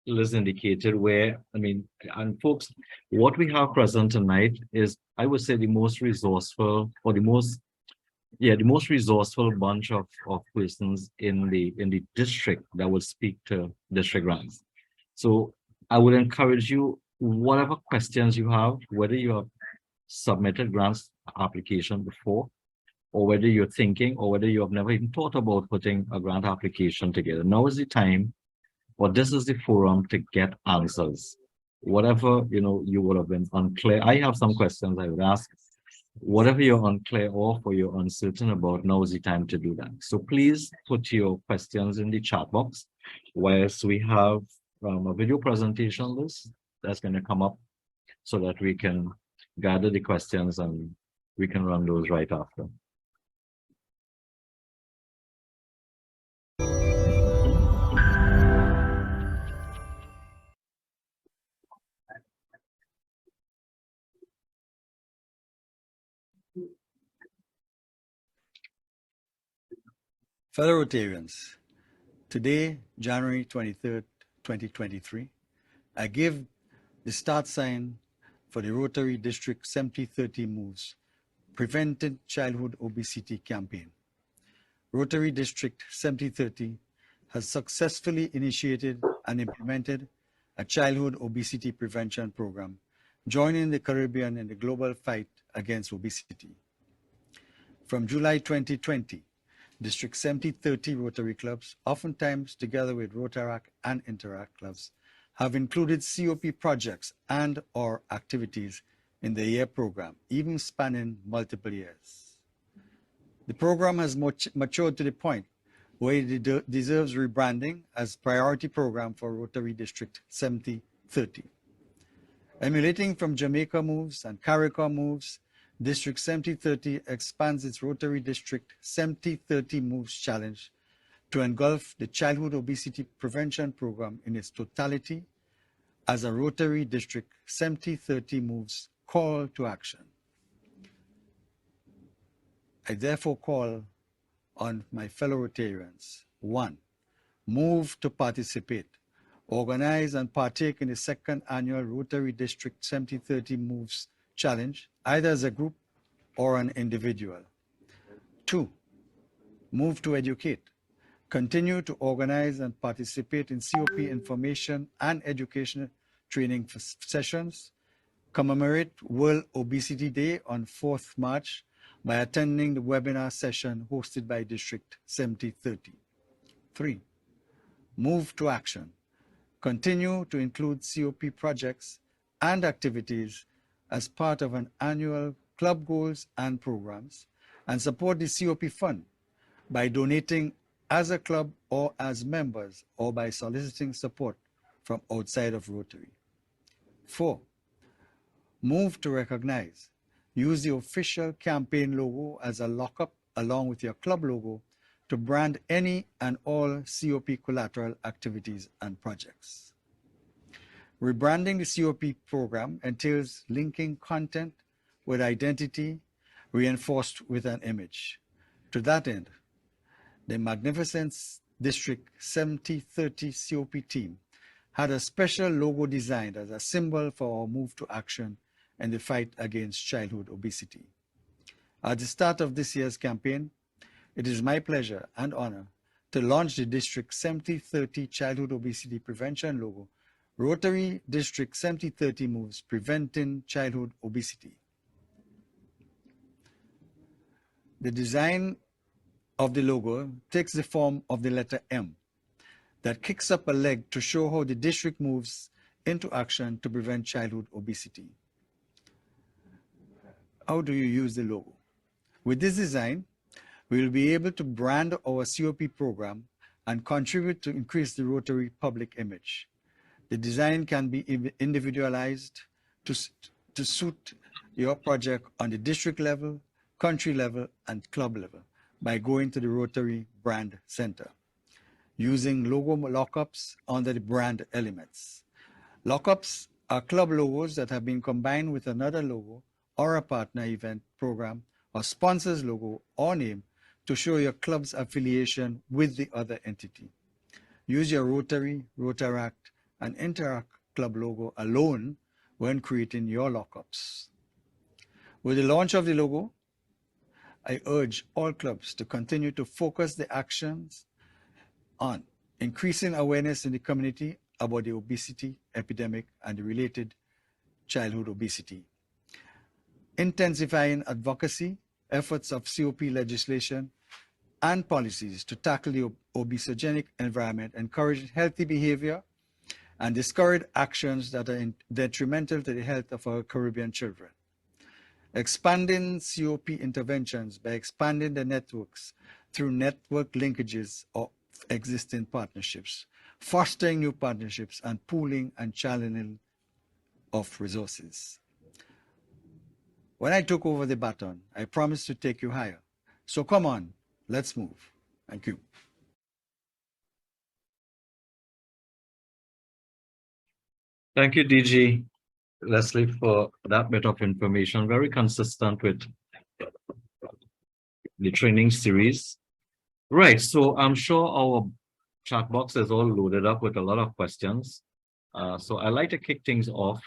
Liz indicated, where, I mean, and folks, what we have present tonight is, I would say, the most resourceful, or the most resourceful bunch of persons in the district that will speak to district grants. So I would encourage you, whatever questions you have, whether you have submitted grants application before, or whether you're thinking, or whether you have never even thought about putting a grant application together. Now is the time, or this is the forum to get answers. Whatever, you would have been unclear. I have some questions I would ask. Whatever you're unclear of or you're uncertain about, now is the time to do that. So please put your questions in the chat box, whilst we have a video presentation list that's going to come up so that we can gather the questions and we can run those right after. Fellow Rotarians, today, January 23rd, 2023, I give the start sign for the Rotary District 7030 Moves Preventing Childhood Obesity campaign. Rotary District 7030 has successfully initiated and implemented a childhood obesity prevention program, joining the Caribbean in the global fight against obesity. From July 2020, District 7030 Rotary clubs, oftentimes together with Rotaract and Interact clubs, have included COP projects and or activities in the year program, even spanning multiple years. The program has matured to the point where it deserves rebranding as priority program for Rotary District 7030. Emulating from Jamaica Moves and CARICOM Moves, District 7030 expands its Rotary District 7030 Moves Challenge to engulf the Childhood Obesity Prevention Program in its totality as a Rotary District 7030 Moves call to action. I therefore call on my fellow Rotarians. 1. Move to participate. Organize and partake in the second annual Rotary District 7030 Moves Challenge, either as a group or an individual. 2. Move to educate. Continue to organize and participate in COP information and educational training sessions. Commemorate World Obesity Day on 4th March by attending the webinar session hosted by District 7030. 3. Move to action. Continue to include COP projects and activities as part of an annual club goals and programs, and support the COP fund by donating as a club or as members, or by soliciting support from outside of Rotary. 4. Move to recognize. Use the official campaign logo as a lockup along with your club logo to brand any and all COP collateral activities and projects. Rebranding the COP program entails linking content with identity reinforced with an image. To that end, the magnificent District 7030 COP team had a special logo designed as a symbol for our move to action in the fight against childhood obesity. At the start of this year's campaign, it is my pleasure and honor to launch the District 7030 Childhood Obesity Prevention logo. Rotary District 7030 Moves Preventing Childhood Obesity. The design of the logo takes the form of the letter M that kicks up a leg to show how the district moves into action to prevent childhood obesity. How do you use the logo? With this design, we will be able to brand our COP program and contribute to increase the Rotary public image. The design can be individualized to suit your project on the district level, country level, and club level by going to the Rotary Brand Center, using logo lockups under the brand elements. Lockups are club logos that have been combined with another logo or a partner event program or sponsor's logo or name to show your club's affiliation with the other entity. Use your Rotary, Rotaract, and Interact club logo alone when creating your lockups. With the launch of the logo, I urge all clubs to continue to focus the actions on increasing awareness in the community about the obesity epidemic and the related childhood obesity, intensifying advocacy efforts of COP legislation and policies to tackle the obesogenic environment, encourage healthy behavior, and discourage actions that are detrimental to the health of our Caribbean children. Expanding COP interventions by expanding the networks through network linkages or existing partnerships, fostering new partnerships, and pooling and channeling of resources. When I took over the baton, I promised to take you higher. So come on, let's move. Thank you. Thank you, DG Leslie, for that bit of information. Very consistent with the training series. Right, so I'm sure our chat box is all loaded up with a lot of questions. So I'd like to kick things off.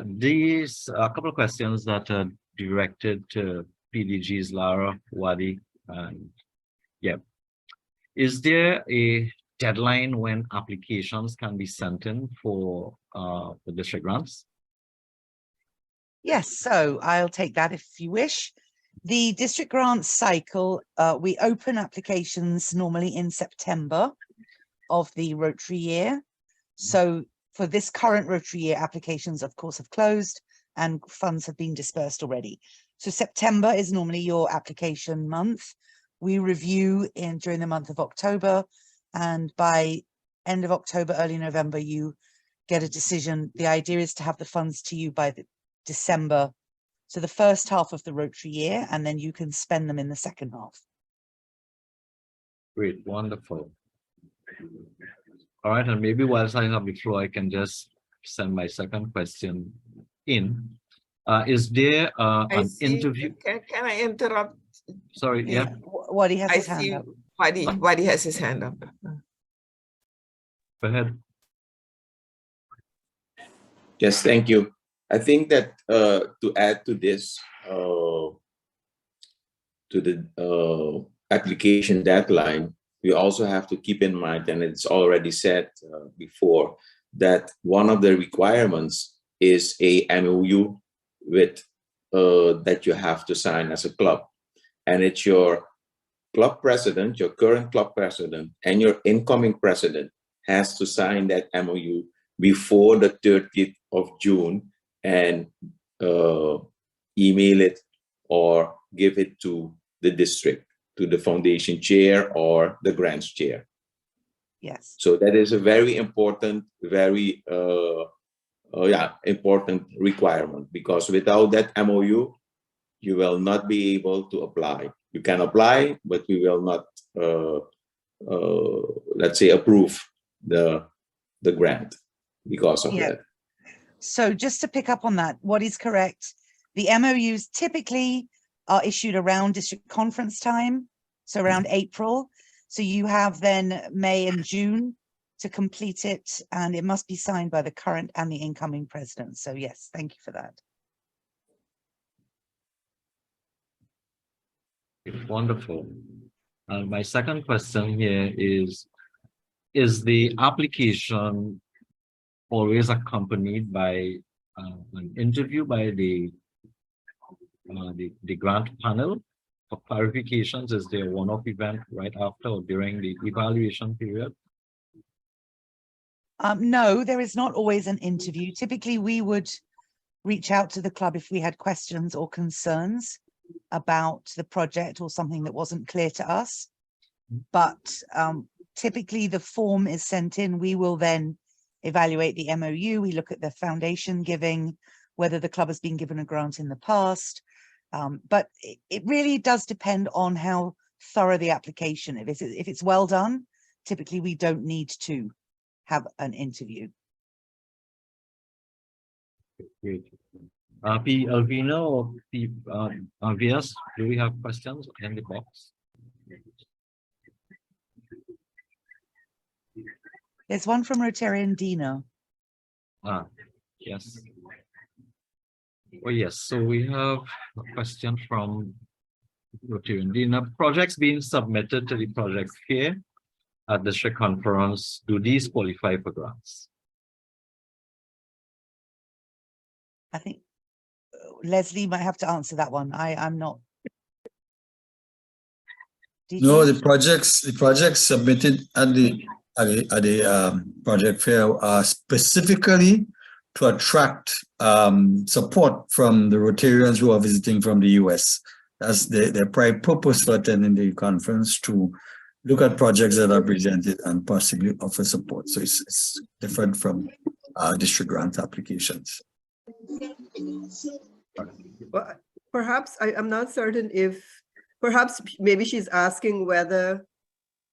These are a couple of questions that are directed to PDGs Lara, Wadi, and yeah. Is there a deadline when applications can be sent in for the district grants? Yes, so I'll take that if you wish. The district grant cycle, we open applications normally in September of the Rotary year. So for this current Rotary year, applications, of course, have closed and funds have been dispersed already. So September is normally your application month. We review during the month of October, and by end of October, early November, you get a decision. The idea is to have the funds to you by December. So the first half of the Rotary year, and then you can spend them in the second half. Great, wonderful. All right, and maybe whilst I have the floor, I can just send my second question in. Is there an interview? Can I interrupt Sorry, yeah. Waddy has I his hand see up. Wadi has his hand up. Go ahead. Yes, thank you. I think that to add to this, to the application deadline, we also have to keep in mind, and it's already said before, that one of the requirements is a MOU with that you have to sign as a club, and it's your club president, your current club president, and your incoming president has to sign that MOU before the 30th of June and email it or give it to the district, to the foundation chair or the grants chair. Yes. So that is a very important, very important requirement, because without that MOU, you will not be able to apply. You can apply, but we will not, let's say, approve the grant because of that. So just to pick up on that, what is correct? The MOUs typically are issued around district conference time, so around April. So you have then May and June to complete it, and it must be signed by the current and the incoming president. So yes, thank you for that. Wonderful. My second question here is the application always accompanied by an interview by the grant panel for clarifications? Is there a one-off event right after or during the evaluation period? No, there is not always an interview. Typically, we would reach out to the club if we had questions or concerns about the project or something that wasn't clear to us. But typically the form is sent in. We will then evaluate the MOU. We look at the foundation giving, whether the club has been given a grant in the past. But it really does depend on how thorough the application is. If it's well done, typically we don't need to have an interview. Great. P. Alvina or P. Vias, do we have questions in the box? There's one from Rotarian Dina. Yes. Oh, yes. So we have a question from Rotarian Dina. Projects being submitted to the project fair at district conference, do these qualify for grants? I think Leslie might have to answer that one. I'm not. No, the projects submitted at the project fair are specifically to attract support from the Rotarians who are visiting from the US. That's their prime purpose for attending the conference, to look at projects that are presented and possibly offer support. So it's different from district grant applications. Well, perhaps I'm not certain if, perhaps maybe she's asking whether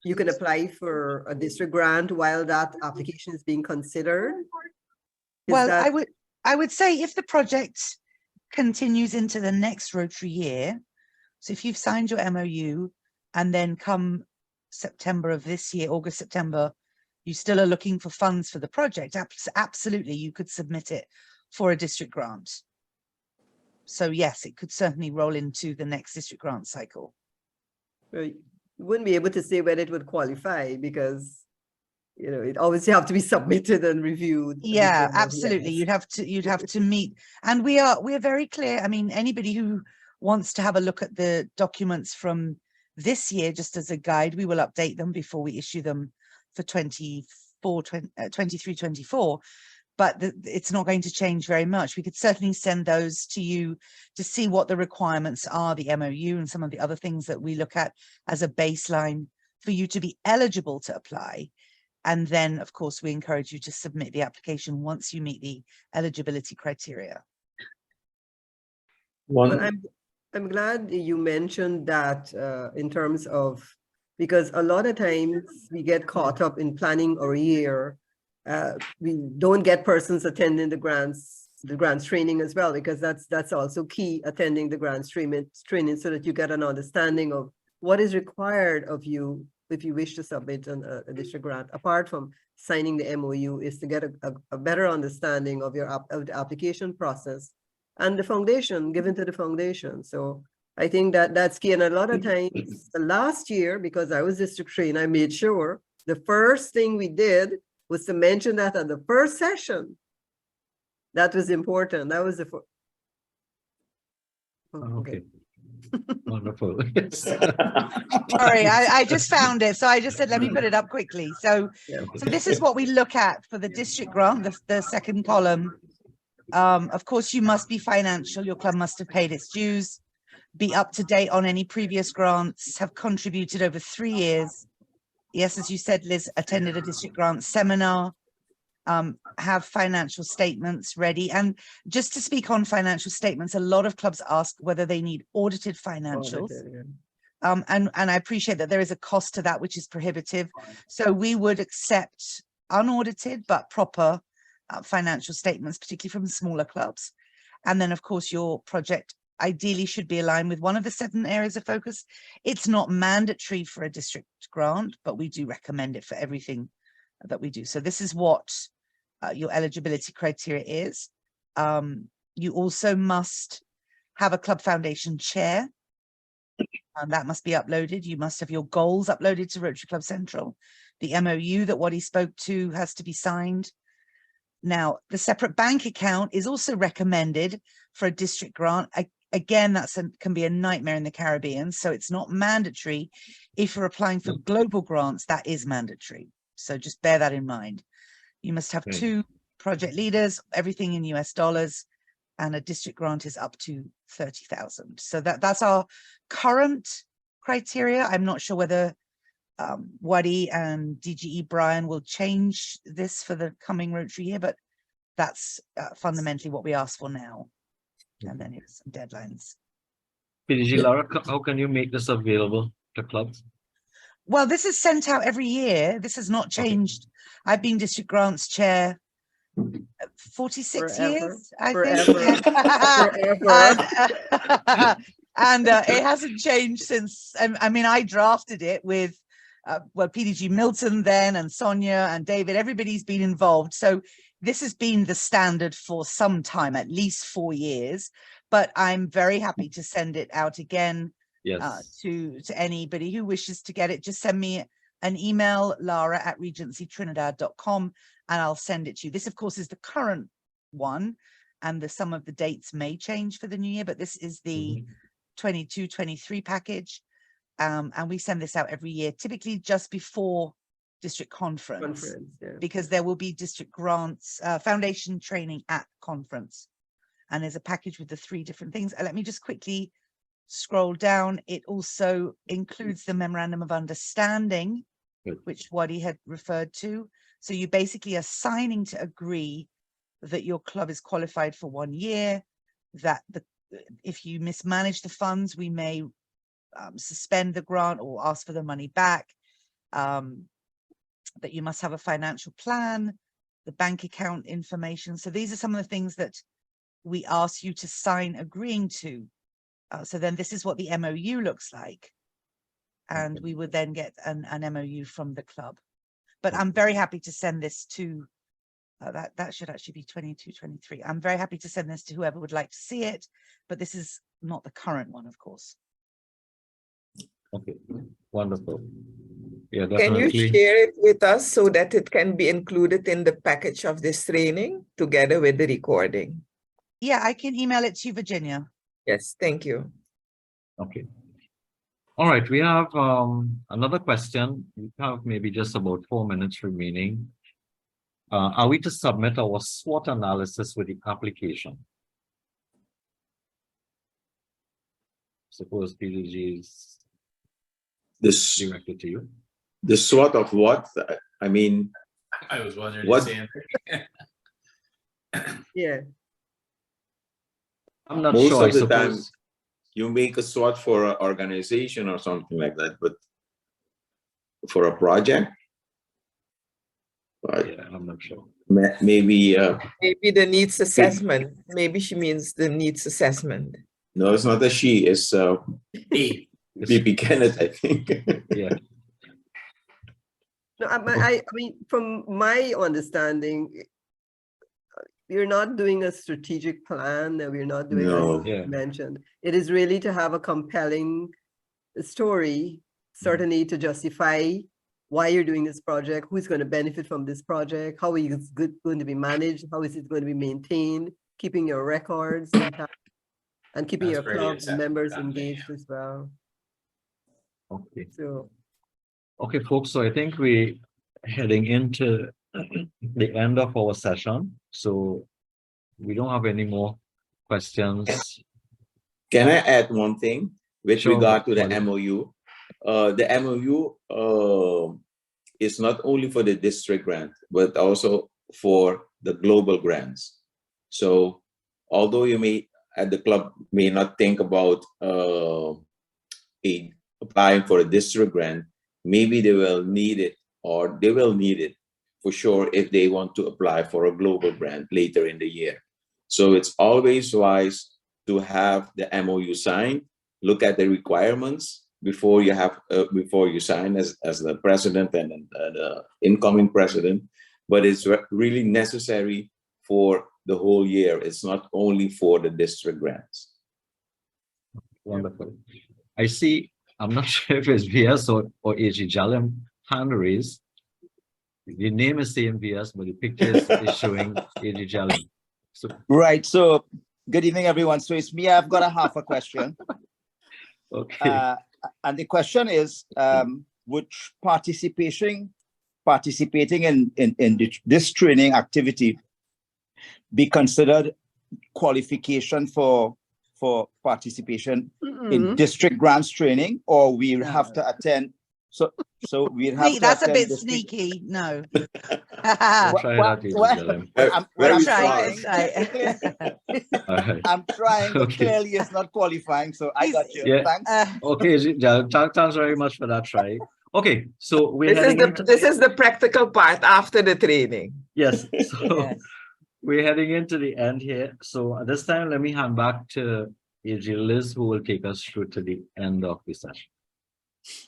you can apply for a district grant while that application is being considered. Well, I would say if the project continues into the next Rotary year, so if you've signed your MOU and then come September of this year, August, September, you still are looking for funds for the project, absolutely, you could submit it for a district grant. So yes, it could certainly roll into the next district grant cycle. You wouldn't be able to say whether it would qualify because, you know, it always have to be submitted and reviewed. Yeah, absolutely. Yes. You'd have to meet, and we're very clear. I mean, anybody who wants to have a look at the documents from this year, just as a guide, we will update them before we issue them for 23-24. But it's not going to change very much. We could certainly send those to you to see what the requirements are, the MOU and some of the other things that we look at as a baseline for you to be eligible to apply. And then, of course, we encourage you to submit the application once you meet the eligibility criteria. Well, I'm glad you mentioned that in terms of, because a lot of times we get caught up in planning our year. We don't get persons attending the grants the grants training as well, because that's also key, attending the grants training so that you get an understanding of what is required of you if you wish to submit a district grant, apart from signing the MOU, is to get a better understanding of your of the application process and the foundation given to the foundation. So I think that that's key. And a lot of times last year, because I was district trained, I made sure the first thing we did was to mention that at the first session. That was important. That was the Okay. Wonderful. Sorry, I just found it. So I just said, let me put it up quickly. So, Yeah. so this is what we look at for the district grant, the second column. Of course, you must be financial. Your club must have paid its dues, be up to date on any previous grants, have contributed over 3 years. Yes, as you said, Liz, attended a district grant seminar, have financial statements ready. And just to speak on financial statements, a lot of clubs ask whether they need audited financials. And I appreciate that there is a cost to that, which is prohibitive. So we would accept unaudited but proper financial statements, particularly from smaller clubs. And then, of course, your project ideally should be aligned with one of the 7 areas of focus. It's not mandatory for a district grant, but we do recommend it for everything that we do. So this is what your eligibility criteria is. You also must have a club foundation chair. That must be uploaded. You must have your goals uploaded to Rotary Club Central. The MOU that Waddy spoke to has to be signed. Now, the separate bank account is also recommended for a district grant. Again, that can be a nightmare in the Caribbean, so it's not mandatory. If you're applying for global grants, that is mandatory. So just bear that in mind. You must have 2 project leaders, everything in US dollars, and a district grant is up to 30,000. So that's our current criteria. I'm not sure whether Waddy and DGE Brian will change this for the coming Rotary year, but that's fundamentally what we ask for now. And then here's some deadlines. PDG Laura, how can you make this available to clubs? Well, this is sent out every year. This has not changed. I've been district grants chair 46 years, I think. And it hasn't changed since. I mean, I drafted it with well, PDG Milton then, and Sonia and David. Everybody's been involved. So this has been the standard for some time, at least 4 years. But I'm very happy to send it out again. Yes. To anybody who wishes to get it. Just send me an email, lara@regencytrinidad.com, and I'll send it to you. This, of course, is the current one, and some of the dates may change for the new year, but this is the 22-23 package. And we send this out every year, typically just before district conference because there will be district grants, foundation training at conference. And there's a package with the 3 different things. Let me just quickly scroll down. It also includes the memorandum of understanding, which Waddy had referred to. So you basically are signing to agree that your club is qualified for 1 year, that if you mismanage the funds, we may suspend the grant or ask for the money back, that you must have a financial plan, the bank account information. So these are some of the things that we ask you to sign agreeing to. So then this is what the MOU looks like. And we would then get an MOU from the club. But I'm very happy to send this to, that should actually be 22-23. I'm very happy to send this to whoever would like to see it, but this is not the current one, of course. Okay, wonderful. Yeah, Can you definitely. share it with us so that it can be included in the package of this training together with the recording? Yeah, I can email it to you, Virginia. Yes, thank you. Okay. All right, we have another question. We have maybe just about 4 minutes remaining. Are we to submit our SWOT analysis with the application? Suppose PDG is directed to you. The SWOT of what? I mean, I was wondering what? the same. Yeah. I'm not Most sure. of the time, suppose you make a SWOT for an organization or something like that, but for a project? But Yeah, I'm not sure. maybe, Maybe the needs assessment. Maybe she means the needs assessment. no, it's not a she, it's Hey, VP Kenneth, I think. Yeah. No, I mean, from my understanding, we're not doing a strategic plan, and we're not doing, as No. you Yeah. mentioned. It is really to have a compelling story, certainly to justify why you're doing this project, who's going to benefit from this project, how is it going to be managed, how is it going to be maintained, keeping your records intact, and keeping That's your pretty club and acceptable, members that thing, engaged yeah. as well. Okay. So, Okay, folks, so I think we're heading into the end of our session. So we don't have any more questions. Can I add one thing with Sure, regard to the Wally. MOU? The MOU is not only for the district grant, but also for the global grants. So although you may, at the club, may not think about applying for a district grant, maybe they will need it, or they will need it for sure if they want to apply for a global grant later in the year. So it's always wise to have the MOU signed, look at the requirements before you have before you sign as the president and the incoming president. But it's really necessary for the whole year. It's not only for the district grants. Wonderful. I see, I'm not sure if it's VS or AG Jalim hand raised. The name is saying VS, but the picture is showing AG Jalim. So, Right. So good evening, everyone. So it's me. I've got a half a question. okay. And the question is, would participating in this training activity be considered qualification for participation in district grants training, or we have to attend? So we'd have to That's a attend bit district- sneaky. No. We'll try that, AG Jalim. Let's trying, try. All right. I'm trying, but Okay. clearly it's not qualifying. So I got you. Yeah. Thanks. Okay, AG Jalim, thanks very much for that try. Okay, so we're This is heading the into this is the practical part after the training. yes. So Yes. we're heading into the end here. So at this time, let me hand back to AG Liz, who will take us through to the end of the session.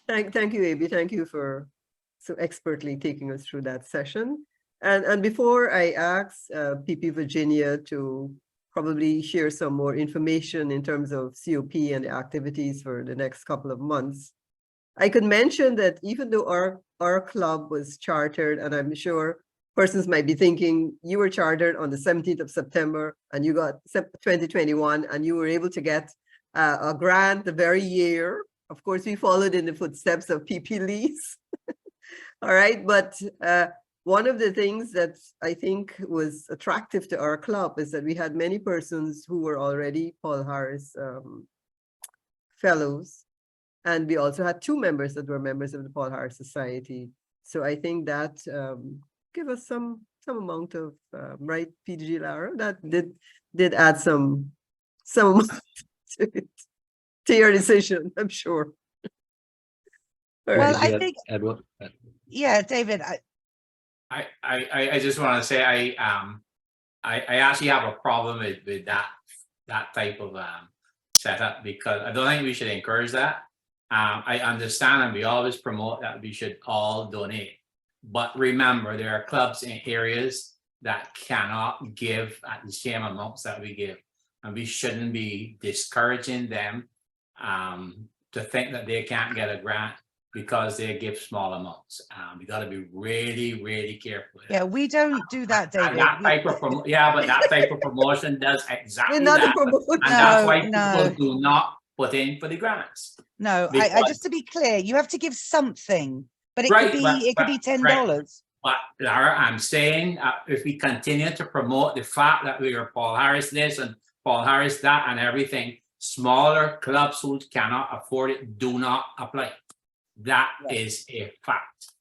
thank you, AB. Thank you for so expertly taking us through that session. And before I ask PP Virginia to probably share some more information in terms of COP and the activities for the next couple of months, I could mention that even though our club was chartered, and I'm sure persons might be thinking, you were chartered on the 17th of September and you got 2021 and you were able to get a grant the very year. Of course, we followed in the footsteps of PP Lee's. All right, but one of the things that I think was attractive to our club is that we had many persons who were already Paul Harris fellows. And we also had 2 members that were members of the Paul Harris Society. So I think that give us some amount of right, PG Lara, that did add some amount to it, to your decision, I'm sure. All Well, right. I think, Edward. yeah, David, I just want to say I actually have a problem with that type of setup, because I don't think we should encourage that. I understand, and we always promote that we should all donate, but remember, there are clubs in areas that cannot give at the same amounts that we give, and we shouldn't be discouraging them to think that they can't get a grant because they give small amounts. We got to be really, really careful. yeah, we don't do that, David. And that type of but that type of promotion does exactly We're not a that, promoter. and that's why No. people do not put in for the grants. No, I just to be clear, you have to give something, but it Right, could be but- it could be $10. But Lara, I'm saying if we continue to promote the fact that we are Paul Harris this and Paul Harris that and everything, smaller clubs who cannot afford it do not apply. That is a fact.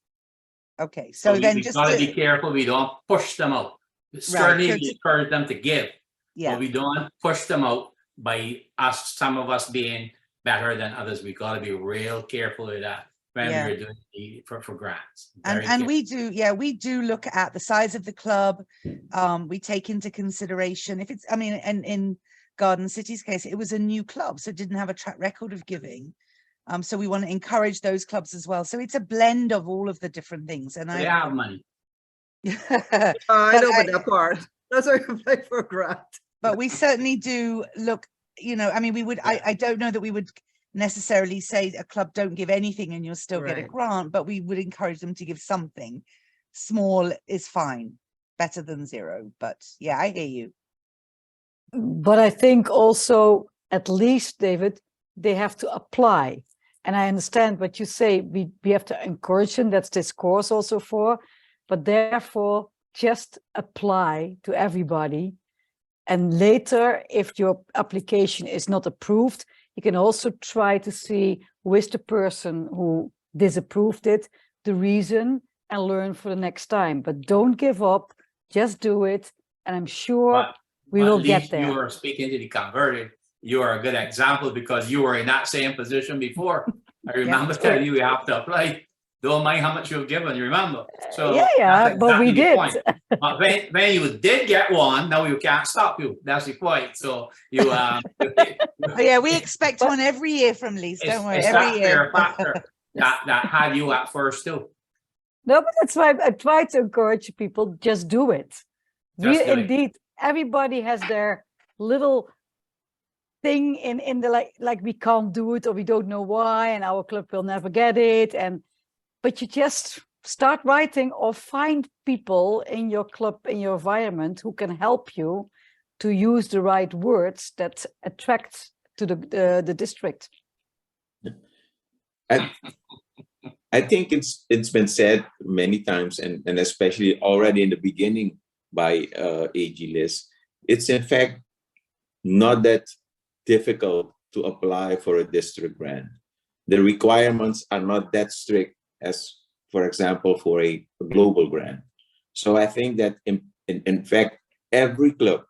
Okay, so then we just gotta to, be careful. We don't push them out. Certainly, so we encourage them to give, yeah, but we don't push them out by some of us being better than others. We gotta be real careful with that. when Yeah. we're doing for grants. And Very and good. we do, yeah, we do look at the size of the club. We take into consideration if it's, I mean, and in Garden City's case, it was a new club, so it didn't have a track record of giving. So we want to encourage those clubs as well. So it's a blend of all of the different things. And They have money. I But know, but I- that part. That's why you apply for a grant. but we certainly do look, you know, I mean, we would, I don't know that we would necessarily say a club don't give anything and you'll still get a Right. grant, but we would encourage them to give something. Small is fine, better than zero. But yeah, I hear you. But I think also, at least, David, they have to apply. And I understand what you say, we have to encourage them, that's this course also for, but therefore just apply to everybody. And later, if your application is not approved, you can also try to see who is the person who disapproved it, the reason, and learn for the next time. But don't give up, just do it. And I'm sure we But will at get least you there. are speaking to the converted. You are a good example because you were in that same position before. I remember telling you have to apply. Don't mind how much you've given, you remember? So Yeah, that's but we exactly the did. point. But when you did get one, now you can't stop you. That's the point. So you Oh, yeah, we expect one every year from Lise, don't worry, it's every that year. fair factor that had you at first too. No, but that's why I try to encourage people, just do it. Just do it. Indeed, everybody has their little thing in the like we can't do it or we don't know why and our club will never get it. But you just start writing or find people in your club, in your environment who can help you to use the right words that attract to the district. I think it's been said many times, and especially already in the beginning by AG Liz. It's in fact not that difficult to apply for a district grant. The requirements are not that strict as, for example, for a global grant. So I think that in fact, every club,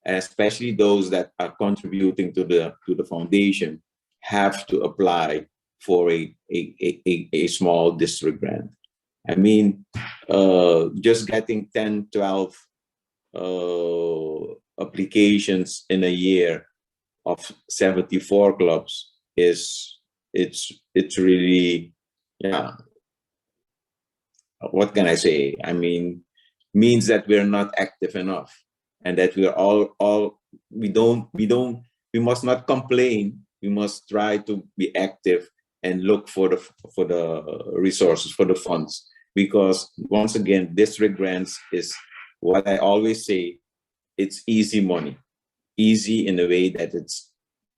and especially those that are contributing to the foundation, have to apply for a small district grant. I mean, just getting 10, 12 applications in a year of 74 clubs it's really, yeah. What can I say? I mean, means that we're not active enough, and that we're we must not complain. We must try to be active and look for the resources, for the funds, because once again, district grants is what I always say. It's easy money, easy in a way that it's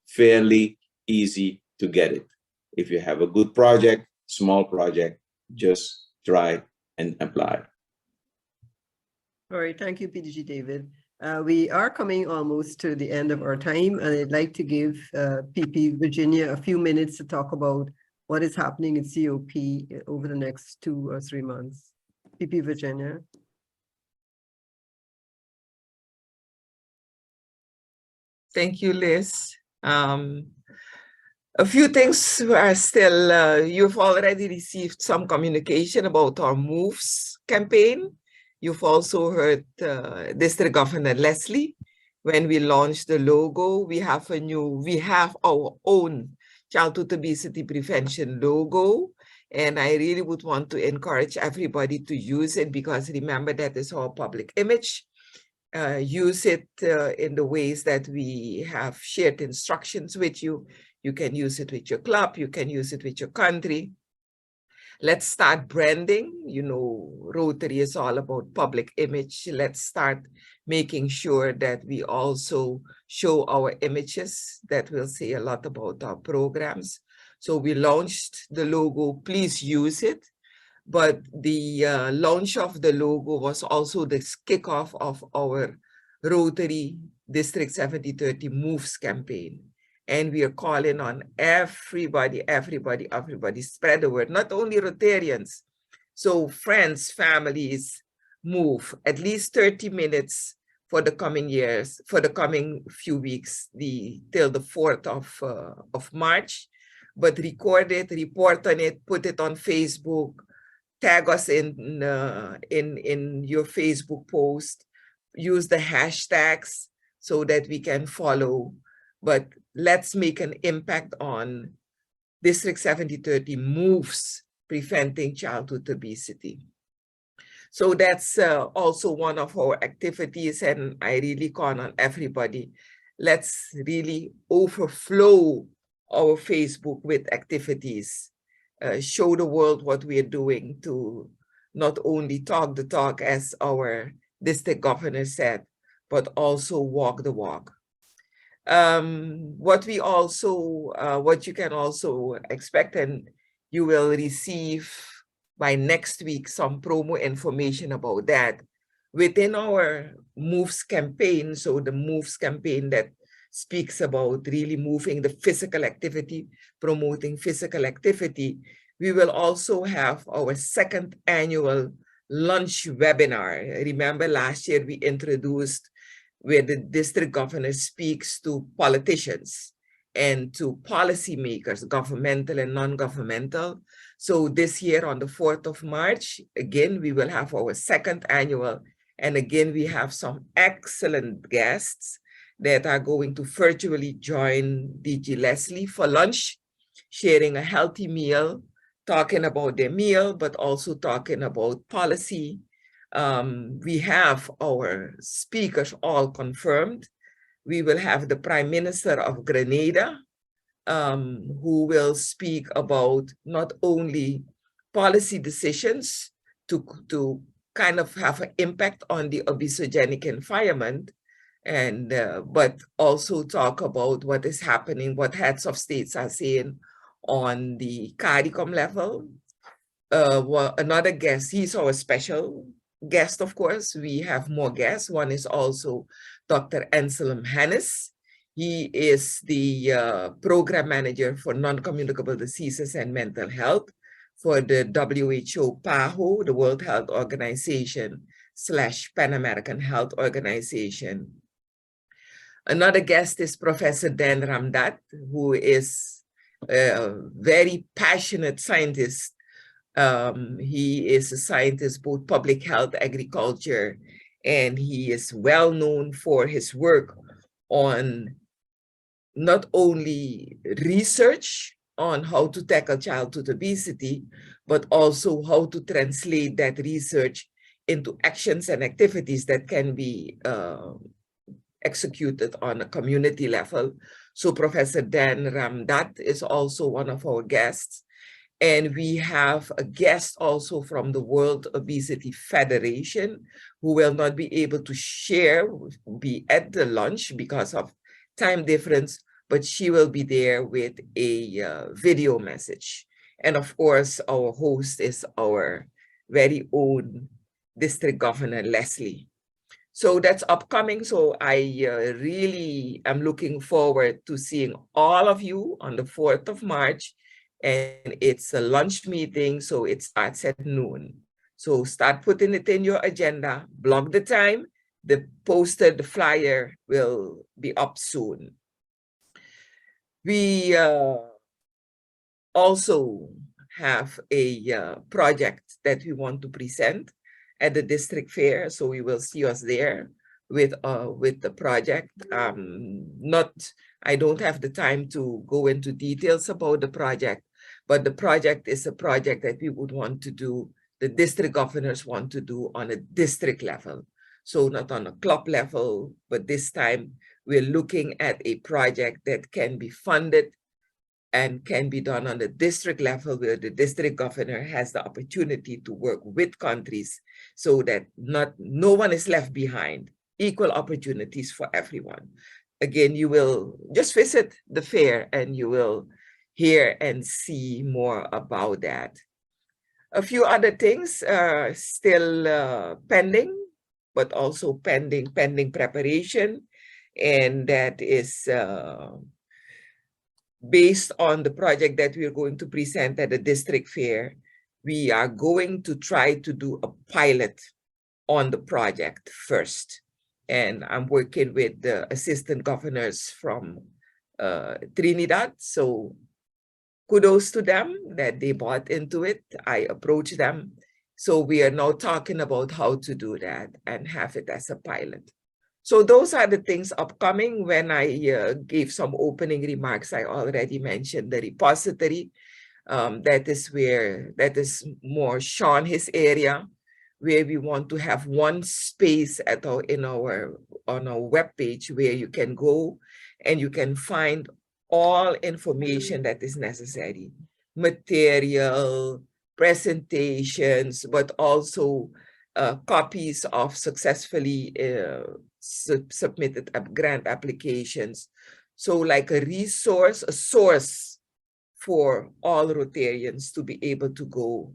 fairly easy to get it. If you have a good project, small project, just try and apply. All right, thank you, PDG David. We are coming almost to the end of our time, and I'd like to give PP Virginia a few minutes to talk about what is happening in COP over the next 2 or 3 months. PP Virginia. Thank you, Liz. A few things are still, you've already received some communication about our MOVES campaign. You've also heard District Governor Leslie. When we launched the logo, we have our own Childhood Obesity Prevention logo. And I really would want to encourage everybody to use it, because remember, that is our public image. Use it in the ways that we have shared instructions with you. You can use it with your club, you can use it with your country. Let's start branding. You know, Rotary is all about public image. Let's start making sure that we also show our images. That will say a lot about our programs. So we launched the logo, please use it. But the launch of the logo was also the kickoff of our Rotary District 7030 MOVES campaign. And we are calling on everybody, spread the word, not only Rotarians. So friends, families, move at least 30 minutes for the coming years, for the coming few weeks, till the 4th of March. but record it, report on it, put it on Facebook, tag us in your Facebook post, use the hashtags so that we can follow. But let's make an impact on District 7030 moves preventing childhood obesity. So that's also one of our activities, and I really call on everybody. Let's really overflow our Facebook with activities. Show the world what we are doing to not only talk the talk, as our district governor said, but also walk the walk. What you can also expect, and you will receive by next week some promo information about that within our Moves campaign. So the Moves campaign that speaks about really moving the physical activity, promoting physical activity. We will also have our second annual lunch webinar. Remember last year we introduced where the district governor speaks to politicians and to policymakers, governmental and non-governmental. So this year on the 4th of March, again, we will have our second annual. And again, we have some excellent guests that are going to virtually join DG Leslie for lunch, sharing a healthy meal, talking about their meal, but also talking about policy. We have our speakers all confirmed. We will have the Prime Minister of Grenada, who will speak about not only policy decisions to kind of have an impact on the obesogenic environment, and but also talk about what is happening, what heads of states are saying on the CARICOM level. Another guest, he's our special guest, of course. We have more guests. One is also Dr. Anselm Hannes. He is the program manager for non-communicable diseases and mental health for the WHO PAHO, the World Health Organization / Pan American Health Organization. Another guest is Professor Dan Ramdat, who is a very passionate scientist. He is a scientist, both public health, agriculture, and he is well known for his work on not only research on how to tackle childhood obesity, but also how to translate that research into actions and activities that can be executed on a community level. So Professor Dan Ramdat is also one of our guests. And we have a guest also from the World Obesity Federation, who will not be able to be at the lunch because of time difference, but she will be there with a video message. And of course, our host is our very own District Governor, Leslie. So that's upcoming. So I really am looking forward to seeing all of you on the 4th of March. And it's a lunch meeting, so it starts at noon. So start putting it in your agenda, block the time. The flyer will be up soon. We also have a project that we want to present at the district fair, so we will see us there with the project. I don't have the time to go into details about the project, but the project is a project that we would want to do, the district governors want to do on a district level. So not on a club level, but this time we're looking at a project that can be funded and can be done on the district level, where the district governor has the opportunity to work with countries so that no one is left behind, equal opportunities for everyone. Again, you will just visit the fair and you will hear and see more about that. A few other things are still pending, but also pending preparation. And that is based on the project that we're going to present at the district fair. We are going to try to do a pilot on the project first. And I'm working with the assistant governors from Trinidad. So kudos to them that they bought into it. I approached them. So we are now talking about how to do that and have it as a pilot. So those are the things upcoming. When I gave some opening remarks, I already mentioned the repository. That is more Sean, his area, where we want to have one space on our webpage where you can go and you can find all information that is necessary, material, presentations, but also copies of successfully submitted grant applications. So like a resource, a source for all Rotarians to be able to go.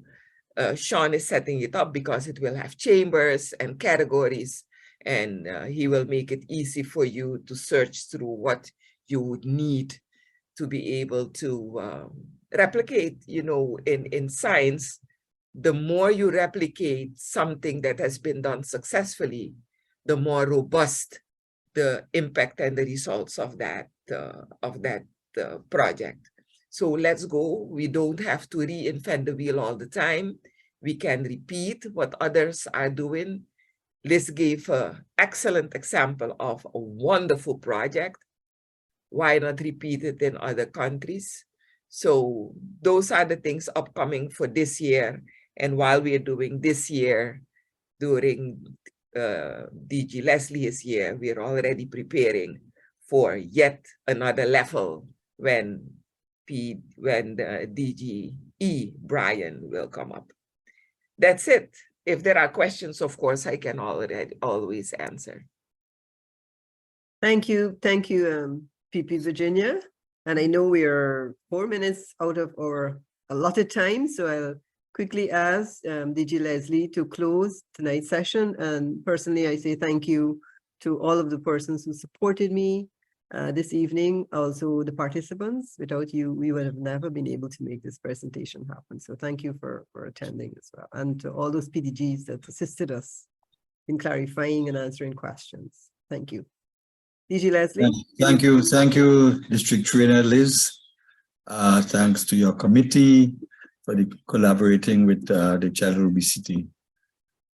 Sean is setting it up because it will have chambers and categories, and he will make it easy for you to search through what you would need to be able to replicate. You know, in science, the more you replicate something that has been done successfully, the more robust the impact and the results of that project. So let's go. We don't have to reinvent the wheel all the time. We can repeat what others are doing. Liz gave an excellent example of a wonderful project. Why not repeat it in other countries? So those are the things upcoming for this year. And while we are doing this year, during DG Leslie's year, we are already preparing for yet another level when the DGE Brian will come up. That's it. If there are questions, of course, I can always answer. Thank you, PP Virginia. And I know we are 4 minutes out of our allotted time, so I'll quickly ask DG Leslie to close tonight's session. And personally, I say thank you to all of the persons who supported me this evening, also the participants. Without you, we would have never been able to make this presentation happen. So thank you for attending as well. And to all those PDGs that assisted us in clarifying and answering questions. Thank you. DG Leslie. Thank you, District Trainer Liz. Thanks to your committee for collaborating with the Childhood Obesity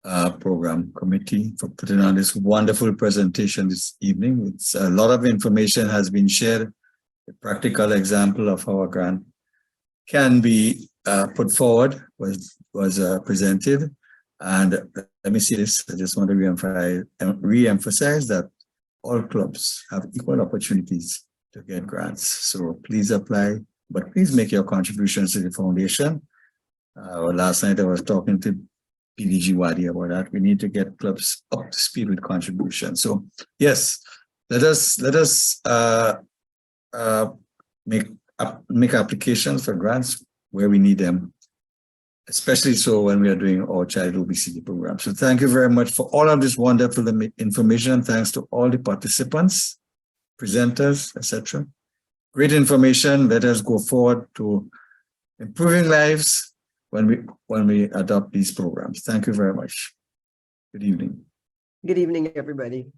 Program Committee for putting on this wonderful presentation this evening. It's a lot of information has been shared. A practical example of how a grant can be put forward was presented. And let me see this. I just want to re-emphasize that all clubs have equal opportunities to get grants. So please apply, but please make your contributions to the foundation. Last night I was talking to PDG Wadi about that. We need to get clubs up to speed with contributions. So yes, let us make applications for grants where we need them, especially so when we are doing our child obesity program. So thank you very much for all of this wonderful information. Thanks to all the participants, presenters, etc. Great information. Let us go forward to improving lives when we adopt these programs. Thank you very much. Good evening. Good evening, everybody.